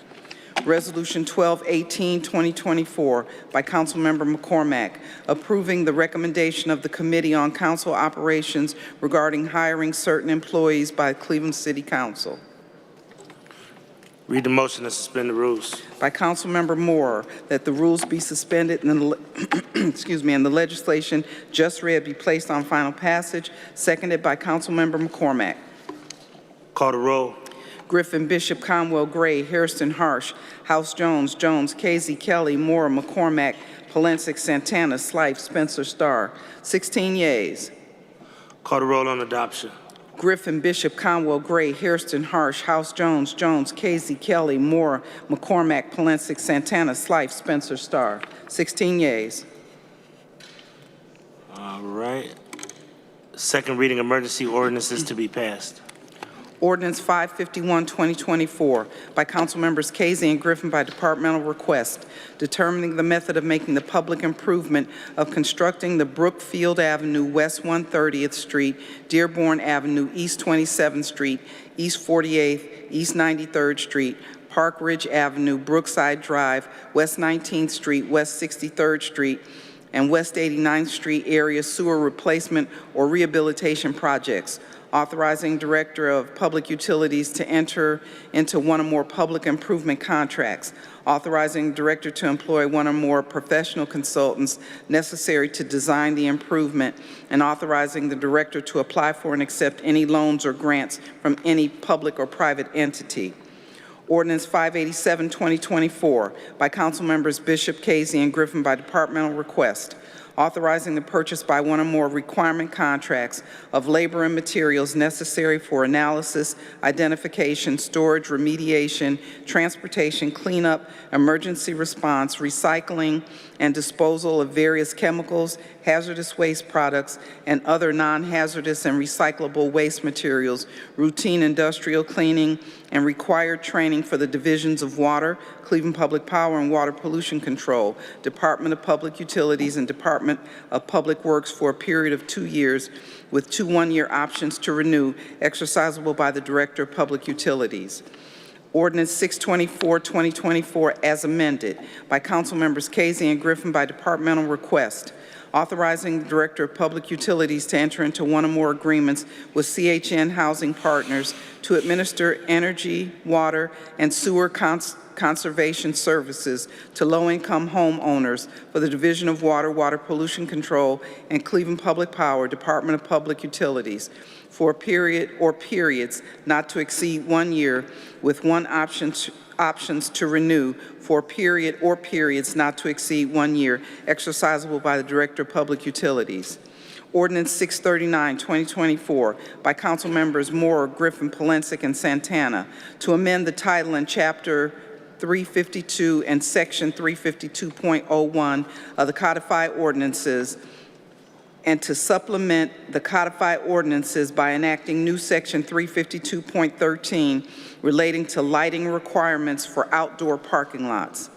Resolution 1218, 2024, by Councilmember McCormack, approving the recommendation of the Committee on Council Operations regarding hiring certain employees by Cleveland City Council. Read the motion to suspend the rules. By Councilmember Moore, that the rules be suspended and the, and the legislation just read be placed on final passage, seconded by Councilmember McCormack. Call the roll. Griffin, Bishop, Conwell, Gray, Hairston, Harsh, House Jones, Jones, Casey, Kelly, Moore, McCormack, Polensek, Santana, Slife, Spencer, Starr. 16 yeas. Call the roll on adoption. Griffin, Bishop, Conwell, Gray, Hairston, Harsh, House Jones, Jones, Casey, Kelly, Moore, McCormack, Polensek, Santana, Slife, Spencer, Starr. 16 yeas. All right. Second reading emergency ordinances to be passed. Ordinance 551, 2024, by Councilmembers Casey and Griffin by departmental request, determining the method of making the public improvement of constructing the Brookfield Avenue, West 130th Street, Dearborn Avenue, East 27th Street, East 48th, East 93rd Street, Park Ridge Avenue, Brookside Drive, West 19th Street, West 63rd Street, and West 89th Street area sewer replacement or rehabilitation projects, authorizing Director of Public Utilities to enter into one or more public improvement contracts, authorizing Director to employ one or more professional consultants necessary to design the improvement, and authorizing the Director to apply for and accept any loans or grants from any public or private entity. Ordinance 587, 2024, by Councilmembers Bishop, Casey, and Griffin by departmental request, authorizing the purchase by one or more requirement contracts of labor and materials necessary for analysis, identification, storage, remediation, transportation, cleanup, emergency response, recycling, and disposal of various chemicals, hazardous waste products, and other non-hazardous and recyclable waste materials, routine industrial cleaning, and required training for the divisions of water, Cleveland Public Power and Water Pollution Control, Department of Public Utilities, and Department of Public Works for a period of 2 years, with 2 one-year options to renew, exercisable by the Director of Public Utilities. Ordinance 624, 2024, as amended, by Councilmembers Casey and Griffin by departmental request, authorizing the Director of Public Utilities to enter into one or more agreements with CHN Housing Partners to administer energy, water, and sewer conservation services to low-income homeowners for the Division of Water, Water Pollution Control, and Cleveland Public Power, Department of Public Utilities, for a period or periods not to exceed 1 year, with one options to renew for a period or periods not to exceed 1 year, exercisable by the Director of Public Utilities. Ordinance 639, 2024, by Councilmembers Moore, Griffin, Polensek, and Santana, to amend the title and Chapter 352 and Section 352.01 of the Codified Ordinances, and to supplement the codified ordinances by enacting new Section 352.13 relating to lighting requirements for outdoor parking lots.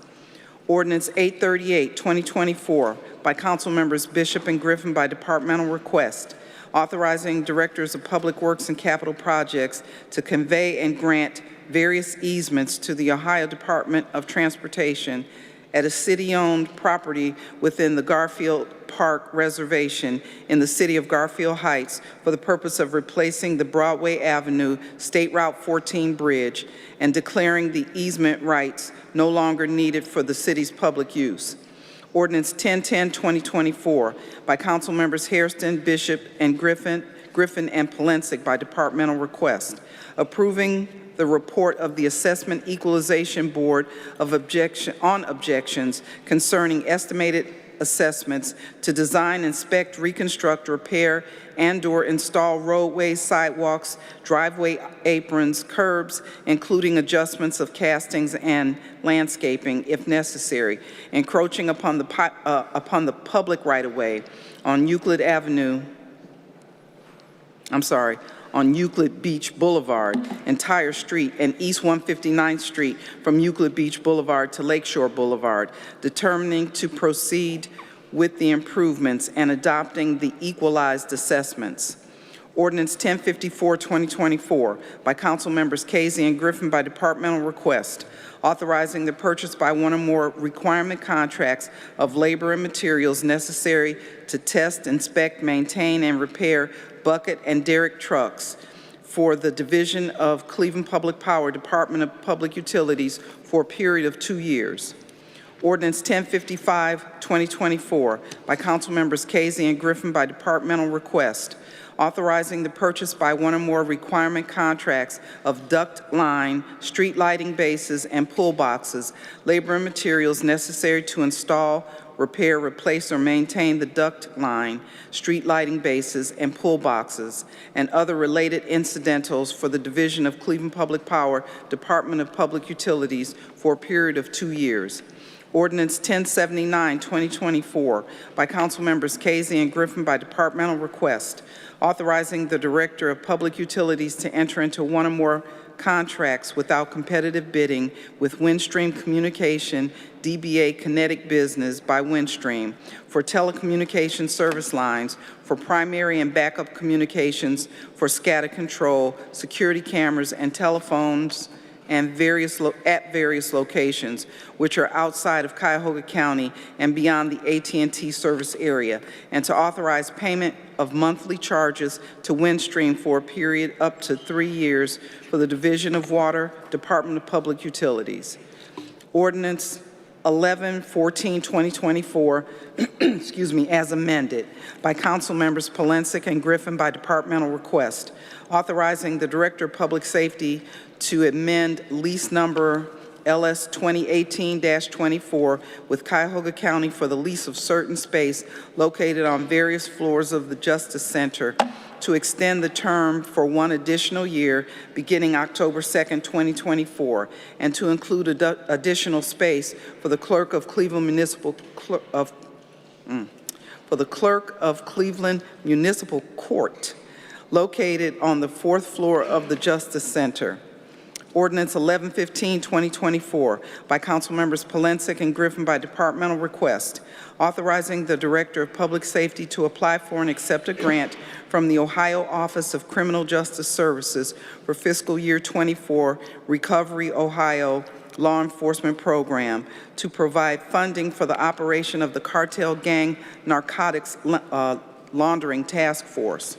Ordinance 838, 2024, by Councilmembers Bishop and Griffin by departmental request, authorizing Directors of Public Works and Capital Projects to convey and grant various easements to the Ohio Department of Transportation at a city-owned property within the Garfield Park Reservation in the city of Garfield Heights for the purpose of replacing the Broadway Avenue State Route 14 bridge and declaring the easement rights no longer needed for the city's public use. Ordinance 1010, 2024, by Councilmembers Hairston, Bishop, and Griffin and Polensek by departmental request, approving the report of the Assessment Equalization Board of objections concerning estimated assessments to design, inspect, reconstruct, repair, and/or install roadways, sidewalks, driveway aprons, curbs, including adjustments of castings and landscaping if necessary, encroaching upon the public right-of-way on Euclid Avenue, on Euclid Beach Boulevard, entire street, and East 159th Street from Euclid Beach Boulevard to Lakeshore Boulevard, determining to proceed with the improvements and adopting the equalized assessments. Ordinance 1054, 2024, by Council Members Casey and Griffin by departmental request, authorizing the purchase by one or more requirement contracts of labor and materials necessary to test, inspect, maintain, and repair bucket and derrick trucks for the Division of Cleveland Public Power, Department of Public Utilities for a period of 2 years. Ordinance 1055, 2024, by Council Members Casey and Griffin by departmental request, authorizing the purchase by one or more requirement contracts of duct line, street lighting bases, and pull boxes, labor and materials necessary to install, repair, replace, or maintain the duct line, street lighting bases, and pull boxes, and other related incidentals for the Division of Cleveland Public Power, Department of Public Utilities for a period of 2 years. Ordinance 1079, 2024, by Council Members Casey and Griffin by departmental request, authorizing the Director of Public Utilities to enter into one or more contracts without competitive bidding with Windstream Communication, DBA Kinetic Business by Windstream, for telecommunication service lines, for primary and backup communications, for SCADA control, security cameras, and telephones, and at various locations, which are outside of Cuyahoga County and beyond the AT&T service area, and to authorize payment of monthly charges to Windstream for a period up to 3 years for the Division of Water, Department of Public Utilities. Ordinance 1114, 2024, excuse me, as amended by Council Members Polensek and Griffin by departmental request, authorizing the Director of Public Safety to amend lease number LS 2018-24 with Cuyahoga County for the lease of certain space located on various floors of the Justice Center to extend the term for 1 additional year beginning October 2nd, 2024, and to include additional space for the Clerk of Cleveland Municipal Municipal Court located on the 4th floor of the Justice Center. Ordinance 1115, 2024, by Council Members Polensek and Griffin by departmental request, authorizing the Director of Public Safety to apply for and accept a grant from the Ohio Office of Criminal Justice Services for fiscal year 24 Recovery Ohio Law Enforcement Program to provide funding for the operation of the Cartel Gang Narcotics Laundering Task Force.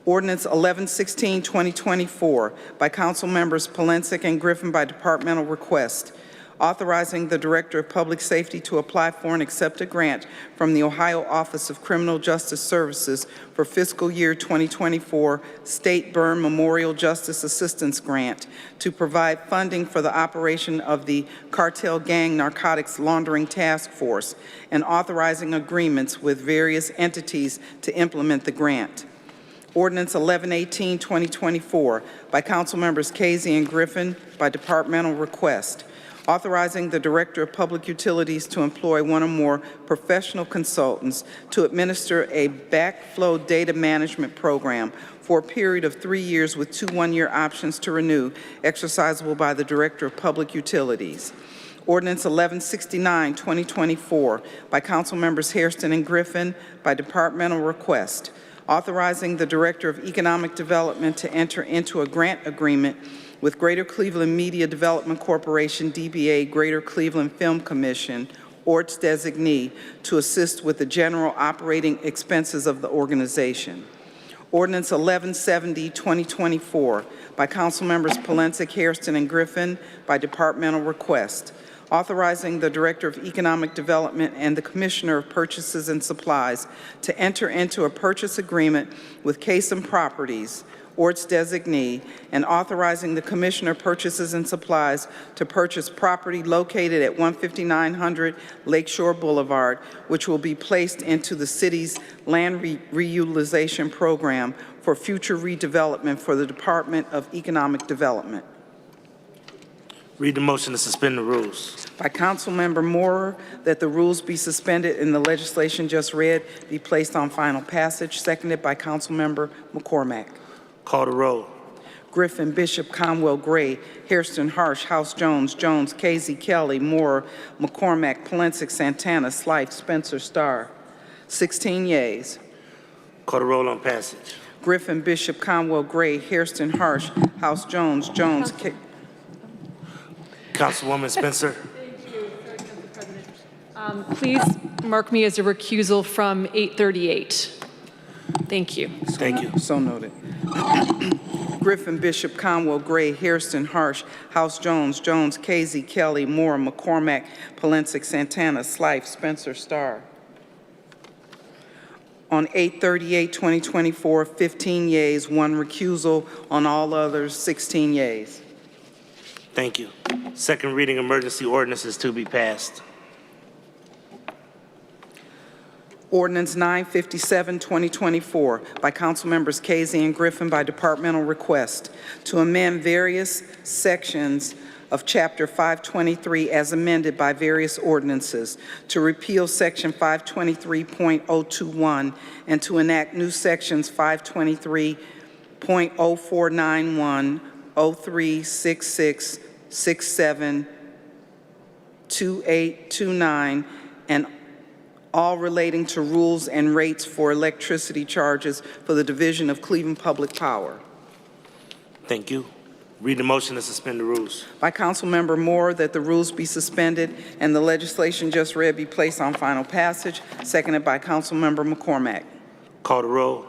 Ordinance 1116, 2024, by Council Members Polensek and Griffin by departmental request, authorizing the Director of Public Safety to apply for and accept a grant from the Ohio Office of Criminal Justice Services for fiscal year 2024 State Burn Memorial Justice Assistance Grant to provide funding for the operation of the Cartel Gang Narcotics Laundering Task Force and authorizing agreements with various entities to implement the grant. Ordinance 1118, 2024, by Council Members Casey and Griffin by departmental request, authorizing the Director of Public Utilities to employ one or more professional consultants to administer a backflow data management program for a period of 3 years with 2 one-year options to renew, exercisable by the Director of Public Utilities. Ordinance 1169, 2024, by Council Members Hairston and Griffin by departmental request, authorizing the Director of Economic Development to enter into a grant agreement with Greater Cleveland Media Development Corporation, DBA Greater Cleveland Film Commission, or its designee, to assist with the general operating expenses of the organization. Ordinance 1170, 2024, by Council Members Polensek, Hairston, and Griffin by departmental request, authorizing the Director of Economic Development and the Commissioner of Purchases and Supplies to enter into a purchase agreement with Kasem Properties or its designee, and authorizing the Commissioner of Purchases and Supplies to purchase property located at 15900 Lakeshore Boulevard, which will be placed into the city's land reutilization program for future redevelopment for the Department of Economic Development. Read the motion to suspend the rules. By Councilmember Moore, that the rules be suspended and the legislation just read be placed on final passage, seconded by Councilmember McCormack. Call the roll. Griffin, Bishop, Conwell, Gray, Hairston, Harsh, House, Jones, Casey, Kelly, Moore, McCormack, Polensik, Santana, Slife, Spencer, Starr. 16 yeas. Call the roll on passage. Griffin, Bishop, Conwell, Gray, Hairston, Harsh, House, Jones, Councilwoman Spencer. Please mark me as a recusal from 838. Thank you. Thank you. So noted. Griffin, Bishop, Conwell, Gray, Hairston, Harsh, House, Jones, Casey, Kelly, Moore, McCormack, Polensik, Santana, Slife, Spencer, Starr. On 8/38/2024, 15 yeas, 1 recusal. On all others, 16 yeas. Thank you. Second reading emergency ordinances to be passed. Ordinance 957/2024 by Council Members Casey and Griffin by departmental request to amend various sections of Chapter 523 as amended by various ordinances, to repeal Section 523.021 and to enact new sections 523.0491, 0366, 67, 28, 29, and all relating to rules and rates for electricity charges for the Division of Cleveland Public Power. Thank you. Read the motion to suspend the rules. By Councilmember Moore, that the rules be suspended and the legislation just read be placed on final passage. Seconded by Councilmember McCormack. Call the roll.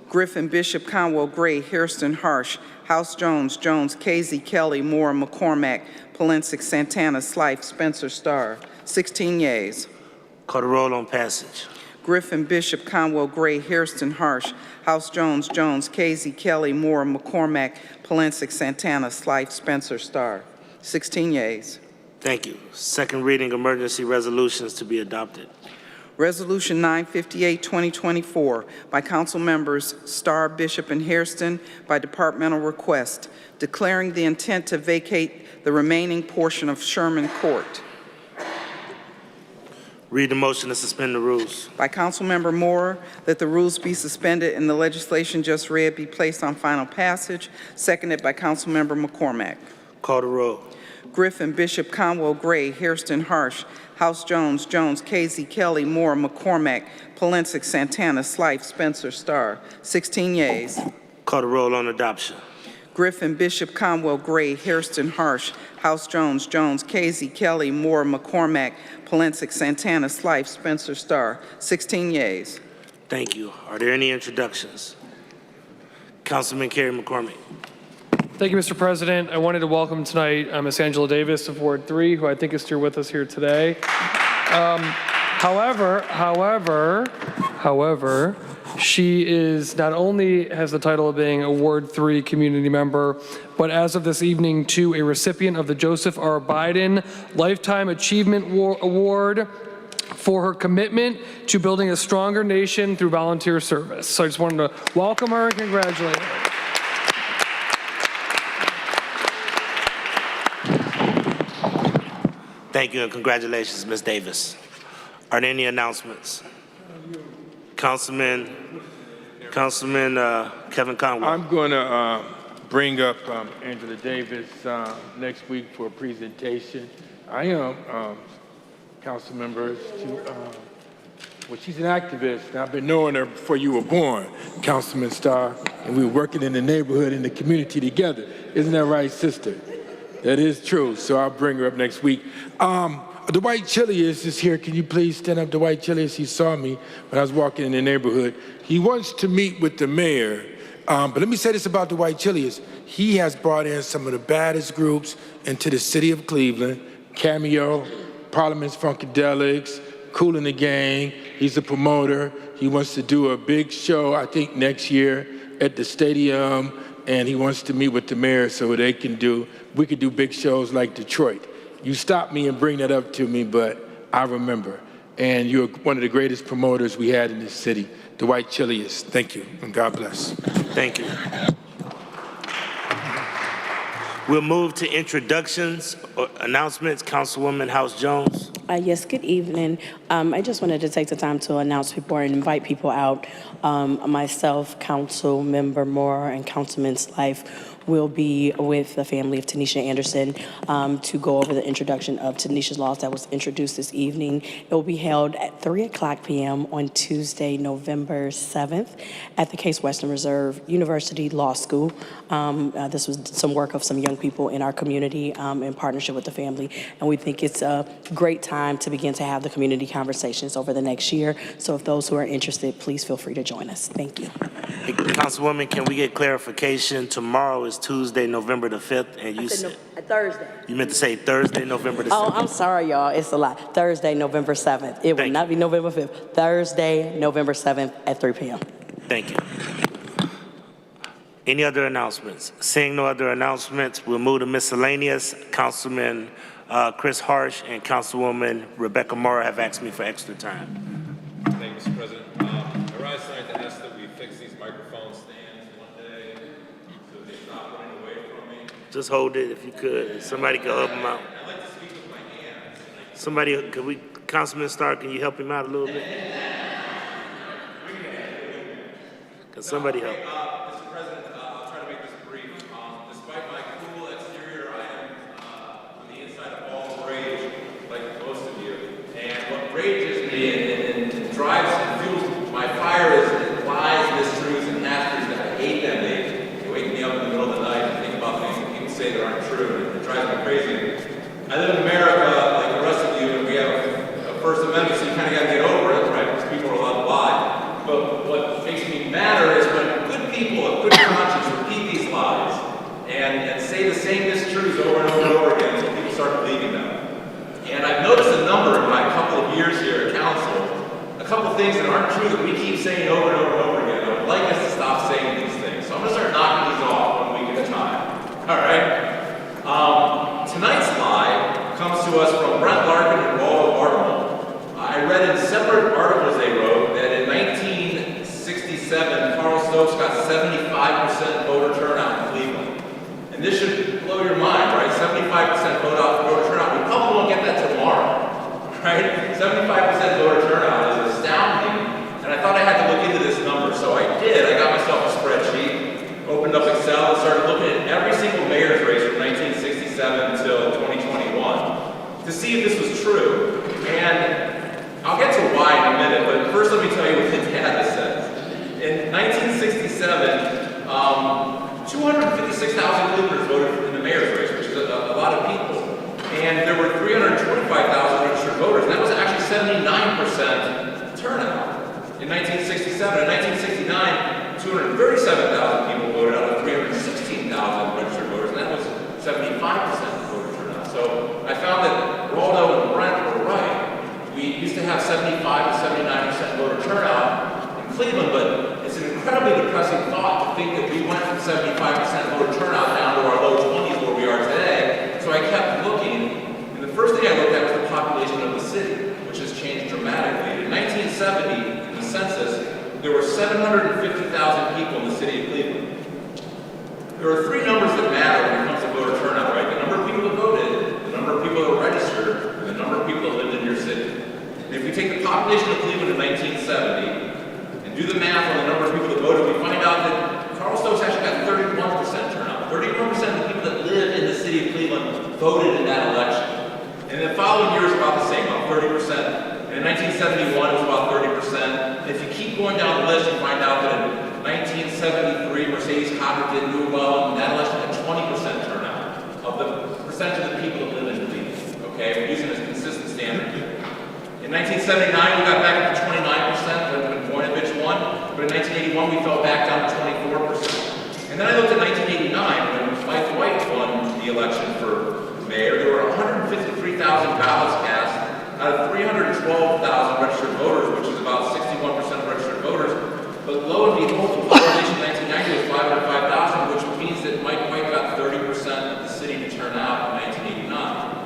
Griffin, Bishop, Conwell, Gray, Hairston, Harsh, House, Jones, Casey, Kelly, Moore, McCormack, Polensik, Santana, Slife, Spencer, Starr. 16 yeas. Call the roll on passage. Griffin, Bishop, Conwell, Gray, Hairston, Harsh, House, Jones, Casey, Kelly, Moore, McCormack, Polensik, Santana, Slife, Spencer, Starr. 16 yeas. Thank you. Second reading emergency resolutions to be adopted. Resolution 958/2024 by Council Members Starr, Bishop, and Hairston by departmental request, declaring the intent to vacate the remaining portion of Sherman Court. Read the motion to suspend the rules. By Councilmember Moore, that the rules be suspended and the legislation just read be placed on final passage. Seconded by Councilmember McCormack. Call the roll. Griffin, Bishop, Conwell, Gray, Hairston, Harsh, House, Jones, Casey, Kelly, Moore, McCormack, Polensik, Santana, Slife, Spencer, Starr. 16 yeas. Call the roll on adoption. Griffin, Bishop, Conwell, Gray, Hairston, Harsh, House, Jones, Casey, Kelly, Moore, McCormack, Polensik, Santana, Slife, Spencer, Starr. 16 yeas. Thank you. Are there any introductions? Councilman Kerry McCormick. Thank you, Mr. President. I wanted to welcome tonight Ms. Angela Davis of Ward 3, who I think is still with us here today. However, she is not only has the title of being a Ward 3 community member, but as of this evening, too, a recipient of the Joseph R. Biden Lifetime Achievement Award for her commitment to building a stronger nation through volunteer service. So I just wanted to welcome her and congratulate her. Thank you and congratulations, Ms. Davis. Are there any announcements? Councilman Kevin Conway. I'm going to bring up Angela Davis next week for a presentation. I am, council members, she's an activist, and I've been knowing her before you were born, Councilman Starr, and we were working in the neighborhood, in the community together. Isn't that right, sister? That is true, so I'll bring her up next week. The White Chilius is here. Can you please stand up? The White Chilius, he saw me when I was walking in the neighborhood. He wants to meet with the mayor. But let me say this about the White Chilius. He has brought in some of the baddest groups into the city of Cleveland. Cameo, Parliament's Funkadelics, Kool and the Gang. He's a promoter. He wants to do a big show, I think, next year at the stadium. And he wants to meet with the mayor so we could do big shows like Detroit. You stopped me and bring that up to me, but I remember. And you're one of the greatest promoters we had in this city, the White Chilius. Thank you, and God bless. Thank you. We'll move to introductions or announcements. Councilwoman House Jones. Yes, good evening. I just wanted to take the time to announce people and invite people out. Myself, Council Member Moore, and Councilman Life will be with the family of Tanisha Anderson to go over the introduction of Tanisha's laws that was introduced this evening. It will be held at 3:00 p.m. on Tuesday, November 7th at the Case Western Reserve University Law School. This was some work of some young people in our community in partnership with the family, and we think it's a great time to begin to have the community conversations over the next year. So if those who are interested, please feel free to join us. Thank you. Hey, Councilwoman, can we get clarification? Tomorrow is Tuesday, November the 5th, and you said Thursday. you meant to say Thursday, November the 7th. Oh, I'm sorry, y'all. It's a lot. Thursday, November 7th. It will not be November 5th. Thursday, November 7th at 3 p.m. Thank you. Any other announcements? Seeing no other announcements, we'll move to miscellaneous. Councilman Chris Harsh and Councilwoman Rebecca Mora have asked me for extra time. Thank you, Mr. President. I rise tonight to ask that we fix these microphone stands one day so they stop running away from me. Just hold it if you could. Somebody could help him out. I'd like to speak with my hands. Somebody, could we, Councilman Stark, can you help him out a little bit? Can somebody help? Mr. President, I'll try to make this brief. Despite my cool exterior, I am on the inside of all rage, like most of you. And what rages me and drives and fuels my fire is lies, mistruths, and half-truths that I hate them. They wake me up in the middle of the night and think about things that people say that aren't true. It drives me crazy. I live in America, like the rest of you, and we have a First Amendment, so you kind of got to get over it, right? Because people are allowed to lie. But what makes me madder is when good people of good conscience repeat these lies and say the same mistruths over and over and over again until people start believing them. And I've noticed a number in my couple of years here at council, a couple of things that aren't true that we keep saying over and over and over again. I would like us to stop saying these things. So I'm going to start knocking these off 1 week at a time. All right? Tonight's lie comes to us from Brent Larkin and Waldo Bartlemont. I read in separate articles they wrote that in 1967, Carl Stokes got 75% voter turnout in Cleveland. And this should blow your mind, right? 75% voter turnout. We probably won't get that tomorrow, right? 75% voter turnout is astounding. And I thought I had to look into this number, so I did. I got myself a spreadsheet, opened up Excel, and started looking at every single mayor's race from 1967 until 2021 to see if this was true. And I'll get to why in a minute, but first let me tell you what the data says. In 1967, 256,000 Clevelanders voted in the mayor's race, which is a lot of people. And there were 325,000 registered voters, and that was actually 79% turnout. In 1967, in 1969, 237,000 people voted out of 316,000 registered voters, and that was 75% voter turnout. So I found that Waldo and Brent were right. We used to have 75 to 79% voter turnout in Cleveland, but it's an incredibly depressing thought to think that we went from 75% voter turnout down to our low 20s where we are today. So I kept looking, and the first thing I looked at was the population of the city, which has changed dramatically. In 1970, in the census, there were 750,000 people in the city of Cleveland. There are three numbers that matter when it comes to voter turnout, right? The number of people that voted, the number of people that were registered, and the number of people that lived in your city. And if we take the population of Cleveland in 1970 and do the math on the number of people that voted, we find out that Carl Stokes actually got 31% turnout. 31% of the people that live in the city of Cleveland voted in that election. And the following year is about the same, about 30%. And in 1971, it was about 30%. And if you keep going down the list, you find out that in 1973, Mercedes Cotter didn't do well, and that election had 20% turnout of the percentage of the people that live in Cleveland. Okay, we're using a consistent standard here. In 1979, we got back up to 29% when Voinovich won, but in 1981, we fell back down to 24%. And then I looked at 1989, when Mike White won the election for mayor. There were 153,000 ballots cast out of 312,000 registered voters, which is about 61% of registered voters. But lo and behold, the population in 1990 was 505,000, which means that Mike White got 30% of the city to turn out in 1989.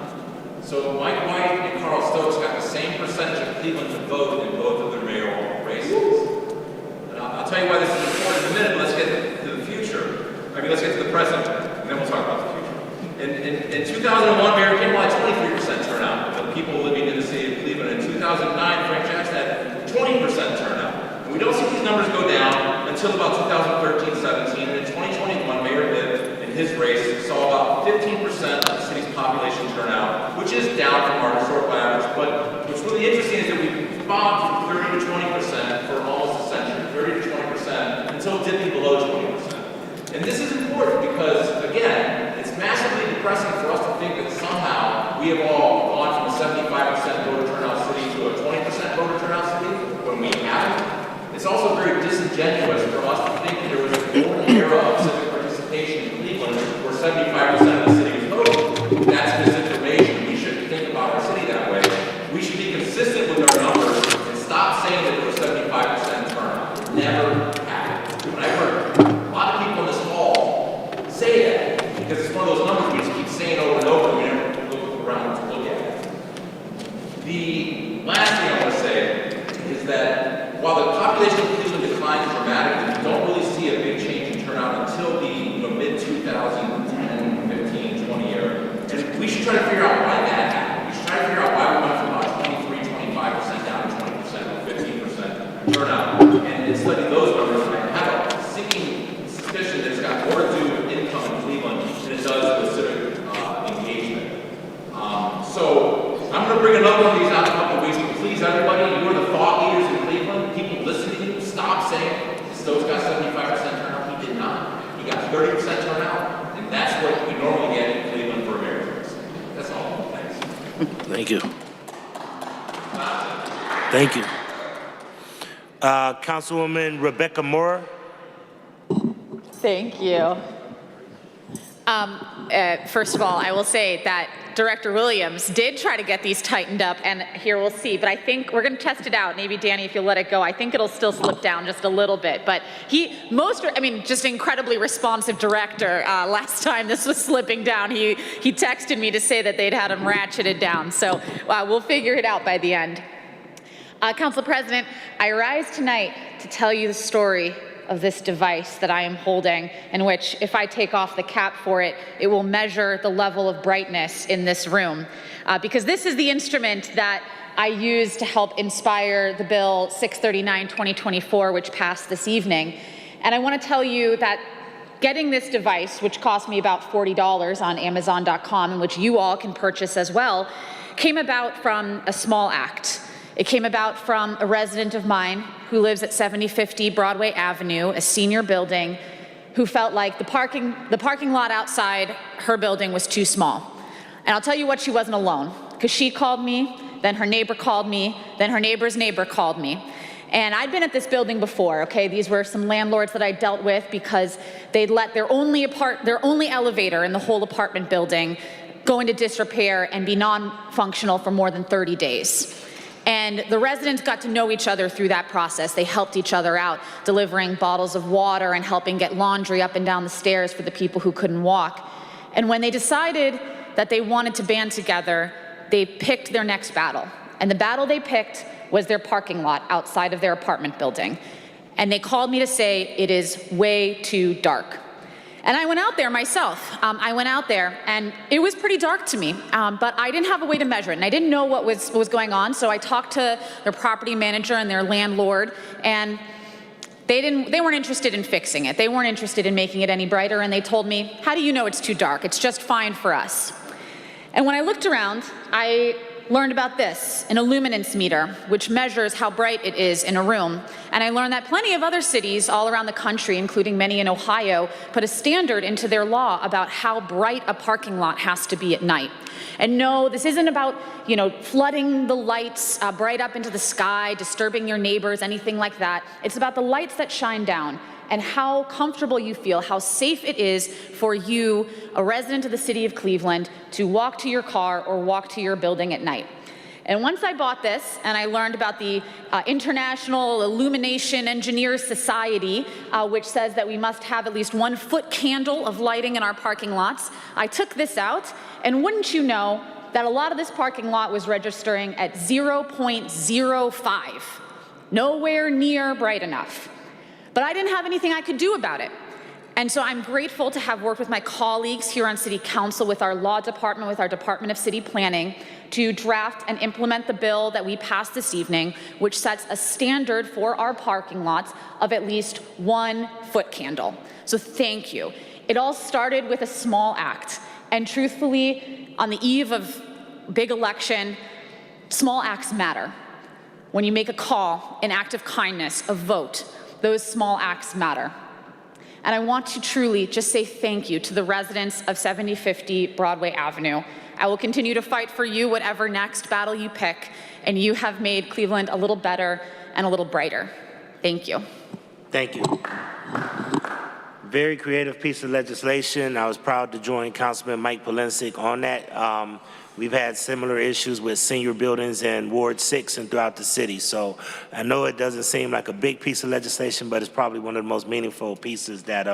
So Mike White and Carl Stokes got the same percentage of Cleveland to vote in both of their mayoral races. And I'll tell you why this is important in a minute, but let's get to the future. Let's get to the present, and then we'll talk about the future. In 2001, Mayor Kimball had 23% turnout of people living in the city of Cleveland. In 2009, Frank Jackson had 20% turnout. And we don't see these numbers go down until about 2013-17. And in 2021, Mayor Bibb in his race saw about 15% of the city's population turnout, which is down from our historical average. But what's really interesting is that we bobbed from 30 to 20% for almost a century, 30 to 20%, until dipping below 20%. And this is important because, again, it's massively depressing for us to think that somehow we have all gone from a 75% voter turnout city to a 20% voter turnout city when we haven't. It's also very disingenuous for us to think that there was a golden era of civic participation in Cleveland where 75% of the city was voting. That's misinformation. We shouldn't think about our city that way. We should be consistent with our numbers and stop saying that there was 75% turnout. It never happened. When I heard a lot of people in this hall say that, because it's one of those numbers we just keep saying over and over, and we never look around to look at it. The last thing I want to say is that while the population of Cleveland declines dramatically, we don't really see a big change in turnout until the mid-2010, 15, 20 era. And we should try to figure out why that happened. We should try to figure out why we went from about 23, 25% down to 20% or 15% turnout. And studying those numbers, I have a sinking suspicion that it's got more to do with income in Cleveland than it does with civic engagement. So I'm going to bring another one of these out in a couple of weeks, but please, everybody, you are the thought leaders in Cleveland. People listening to you, stop saying, Stowe's got 75% turnout. He did not. He got 30% turnout, and that's what we normally get in Cleveland for Americans. That's all. Thanks. Thank you. Thank you. Councilwoman Rebecca Moore. Thank you. First of all, I will say that Director Williams did try to get these tightened up, and here we'll see. But I think we're going to test it out. Maybe, Danny, if you'll let it go, I think it'll still slip down just a little bit. But just incredibly responsive director. Last time this was slipping down, he texted me to say that they'd had him ratcheted down. So we'll figure it out by the end. Council President, I rise tonight to tell you the story of this device that I am holding, in which, if I take off the cap for it, it will measure the level of brightness in this room. Because this is the instrument that I used to help inspire the Bill 639-2024, which passed this evening. And I want to tell you that getting this device, which cost me about $40 on Amazon.com, and which you all can purchase as well, came about from a small act. It came about from a resident of mine who lives at 7050 Broadway Avenue, a senior building, who felt like the parking lot outside her building was too small. And I'll tell you what, she wasn't alone, because she called me, then her neighbor called me, then her neighbor's neighbor called me. And I'd been at this building before, okay? These were some landlords that I dealt with because they'd let their only elevator in the whole apartment building go into disrepair and be non-functional for more than 30 days. And the residents got to know each other through that process. They helped each other out, delivering bottles of water and helping get laundry up and down the stairs for the people who couldn't walk. And when they decided that they wanted to band together, they picked their next battle. And the battle they picked was their parking lot outside of their apartment building. And they called me to say, it is way too dark. And I went out there myself. I went out there, and it was pretty dark to me, but I didn't have a way to measure it, and I didn't know what was going on, so I talked to their property manager and their landlord, and they weren't interested in fixing it. They weren't interested in making it any brighter, and they told me, how do you know it's too dark? It's just fine for us. And when I looked around, I learned about this, an illuminance meter, which measures how bright it is in a room. And I learned that plenty of other cities all around the country, including many in Ohio, put a standard into their law about how bright a parking lot has to be at night. And no, this isn't about, flooding the lights bright up into the sky, disturbing your neighbors, anything like that. It's about the lights that shine down and how comfortable you feel, how safe it is for you, a resident of the city of Cleveland, to walk to your car or walk to your building at night. And once I bought this and I learned about the International Illumination Engineers Society, which says that we must have at least 1 foot candle of lighting in our parking lots, I took this out, and wouldn't you know that a lot of this parking lot was registering at 0.05, nowhere near bright enough. But I didn't have anything I could do about it. And so I'm grateful to have worked with my colleagues here on City Council, with our law department, with our Department of City Planning, to draft and implement the bill that we passed this evening, which sets a standard for our parking lots of at least 1 foot candle. So thank you. It all started with a small act. And truthfully, on the eve of big election, small acts matter. When you make a call, an act of kindness, a vote, those small acts matter. And I want to truly just say thank you to the residents of 7050 Broadway Avenue. I will continue to fight for you, whatever next battle you pick, and you have made Cleveland a little better and a little brighter. Thank you. Thank you. Very creative piece of legislation. I was proud to join Councilman Mike Polensik on that. We've had similar issues with senior buildings in Ward 6 and throughout the city. So I know it doesn't seem like a big piece of legislation, but it's probably one of the most meaningful pieces that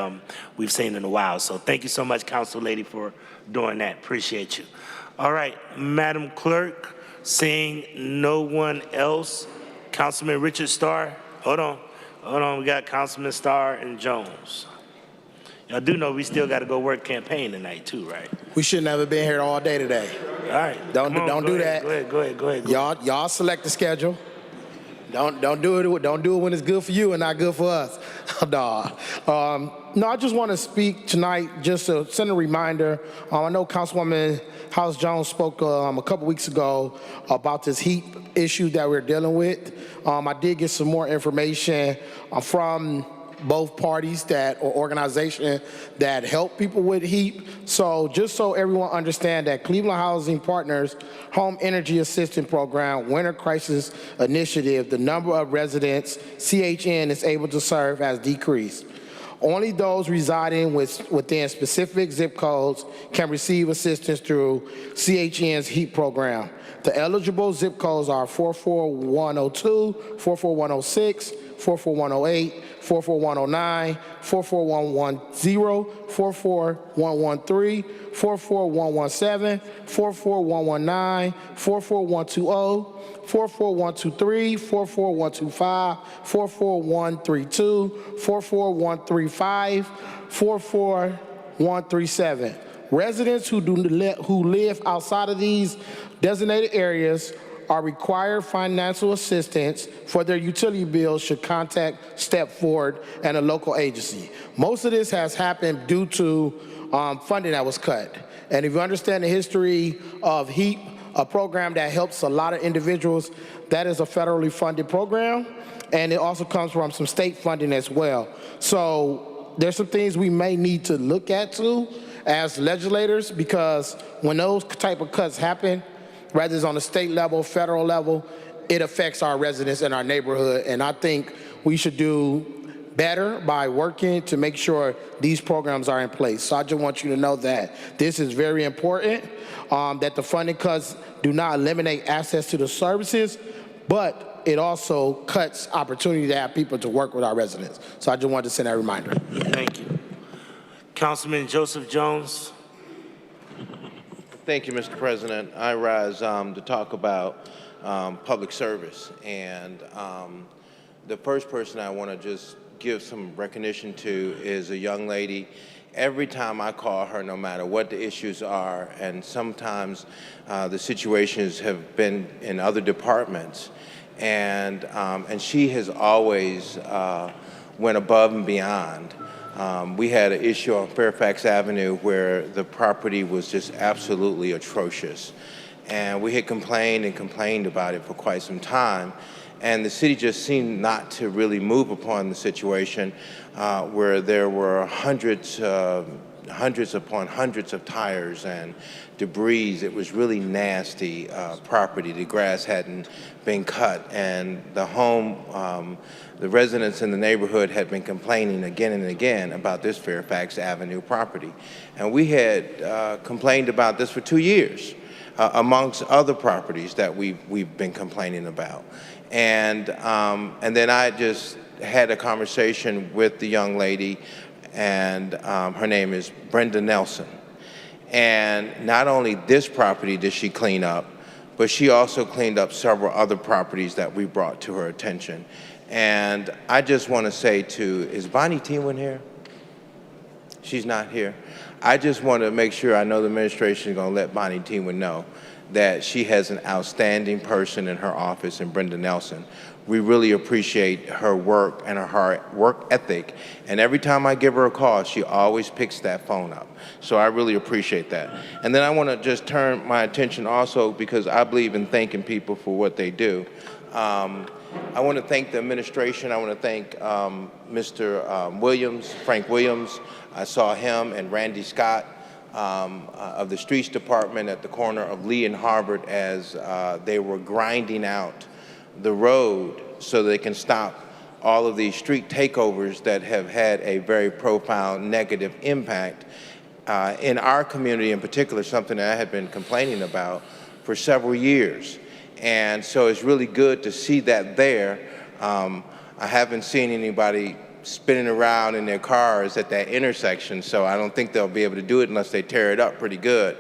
we've seen in a while. So thank you so much, Council Lady, for doing that. Appreciate you. All right, Madam Clerk, seeing no one else, Councilman Richard Starr. Hold on, we got Councilman Starr and Jones. Y'all do know we still got to go work campaign tonight too, right? We shouldn't have been here all day today. All right. Don't do that. Go ahead. Y'all select the schedule. Don't do it when it's good for you and not good for us. No, I just want to speak tonight just to send a reminder. I know Councilwoman House Jones spoke a couple weeks ago about this heat issue that we're dealing with. I did get some more information from both parties or organizations that help people with heat. So just so everyone understand that Cleveland Housing Partners Home Energy Assistance Program Winter Crisis Initiative, the number of residents CHN is able to serve has decreased. Only those residing within specific zip codes can receive assistance through CHN's heat program. The eligible zip codes are 44102, 44106, 44108, 44109, 44110, 44113, 44117, 44119, 44120, 44123, 44125, 44132, 44135, 44137. Residents who live outside of these designated areas are required financial assistance for their utility bills should contact Step Forward and a local agency. Most of this has happened due to funding that was cut. And if you understand the history of HEAP, a program that helps a lot of individuals, that is a federally funded program, and it also comes from some state funding as well. So there's some things we may need to look at too as legislators, because when those type of cuts happen, whether it's on the state level, federal level, it affects our residents in our neighborhood. And I think we should do better by working to make sure these programs are in place. So I just want you to know that this is very important, that the funding cuts do not eliminate access to the services, but it also cuts opportunity to have people to work with our residents. So I just wanted to send that reminder. Thank you. Councilman Joseph Jones. Thank you, Mr. President. I rise to talk about public service. And the first person I want to just give some recognition to is a young lady. Every time I call her, no matter what the issues are, and sometimes the situations have been in other departments, and she has always went above and beyond. We had an issue on Fairfax Avenue where the property was just absolutely atrocious. And we had complained and complained about it for quite some time. And the city just seemed not to really move upon the situation where there were hundreds upon hundreds of tires and debris. It was really nasty property. The grass hadn't been cut, and the residents in the neighborhood had been complaining again and again about this Fairfax Avenue property. And we had complained about this for 2 years, amongst other properties that we've been complaining about. And then I just had a conversation with the young lady, and her name is Brenda Nelson. And not only this property did she clean up, but she also cleaned up several other properties that we brought to her attention. And I just want to say is Bonnie Teewan here? She's not here. I just want to make sure I know the administration is going to let Bonnie Teeman know that she has an outstanding person in her office in Brenda Nelson. We really appreciate her work and her hard work ethic. And every time I give her a call, she always picks that phone up. So I really appreciate that. And then I want to just turn my attention also, because I believe in thanking people for what they do. I want to thank the administration. I want to thank Mr. Williams, Frank Williams. I saw him and Randy Scott of the Streets Department at the corner of Lee and Harvard as they were grinding out the road so they can stop all of these street takeovers that have had a very profound negative impact in our community in particular, something that I had been complaining about for several years. And so it's really good to see that there. I haven't seen anybody spinning around in their cars at that intersection, so I don't think they'll be able to do it unless they tear it up pretty good.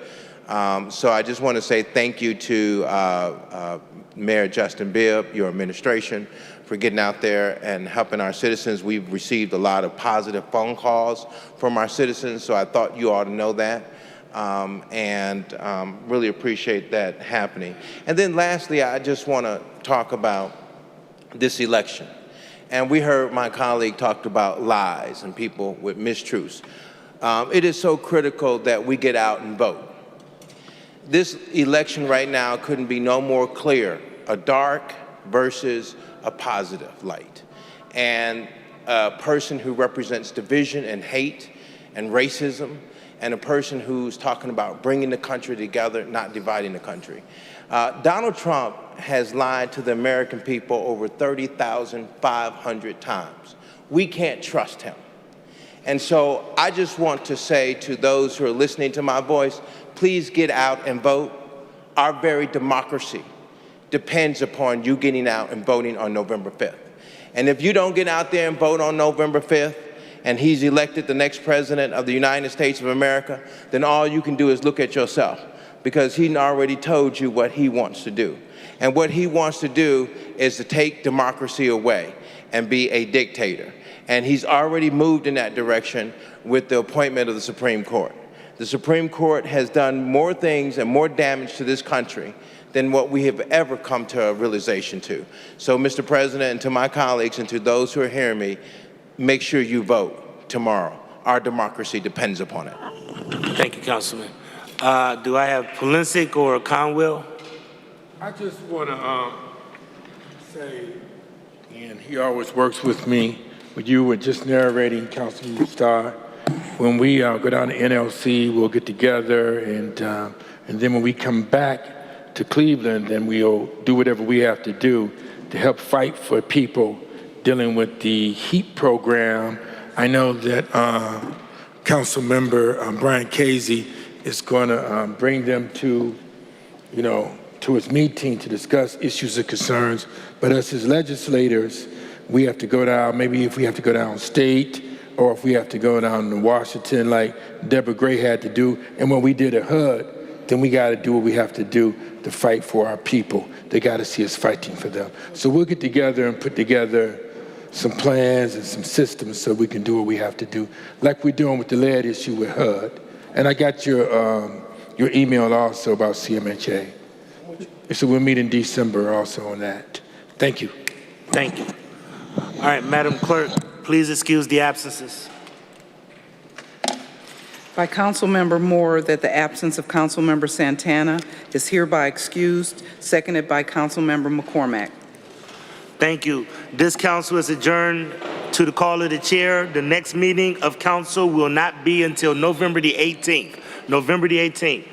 So I just want to say thank you to Mayor Justin Bibb, your administration, for getting out there and helping our citizens. We've received a lot of positive phone calls from our citizens, so I thought you ought to know that. Really appreciate that happening. And then lastly, I just want to talk about this election. And we heard my colleague talked about lies and people with mistruths. It is so critical that we get out and vote. This election right now couldn't be no more clear, a dark versus a positive light. And a person who represents division and hate and racism, and a person who's talking about bringing the country together, not dividing the country. Donald Trump has lied to the American people over 30,500 times. We can't trust him. And so I just want to say to those who are listening to my voice, please get out and vote. Our very democracy depends upon you getting out and voting on November 5th. And if you don't get out there and vote on November 5th, and he's elected the next president of the United States of America, then all you can do is look at yourself, because he already told you what he wants to do. And what he wants to do is to take democracy away and be a dictator. And he's already moved in that direction with the appointment of the Supreme Court. The Supreme Court has done more things and more damage to this country than what we have ever come to a realization to. So, Mr. President, and to my colleagues and to those who are hearing me, make sure you vote tomorrow. Our democracy depends upon it. Thank you, Councilman. Do I have Polisic or Conwell? I just want to say, and he always works with me, with you were just narrating, Councilman Starr. When we go down to NLC, we'll get together, and then when we come back to Cleveland, then we'll do whatever we have to do to help fight for people dealing with the HEAP program. I know that Council Member Brian Casey is going to bring them to, to his meeting to discuss issues and concerns. But us as legislators, we have to go down, maybe if we have to go down state, or if we have to go down to Washington like Deborah Gray had to do. And when we did a HUD, then we got to do what we have to do to fight for our people. They got to see us fighting for them. So we'll get together and put together some plans and some systems so we can do what we have to do, like we're doing with the lead issue with HUD. And I got your email also about CMHA. So we'll meet in December also on that. Thank you. Thank you. All right, Madam Clerk, please excuse the absences. By Councilmember Moore, that the absence of Councilmember Santana is hereby excused, seconded by Councilmember McCormack. Thank you. This council is adjourned to the call of the chair. The next meeting of council will not be until November the 18th. November the 18th.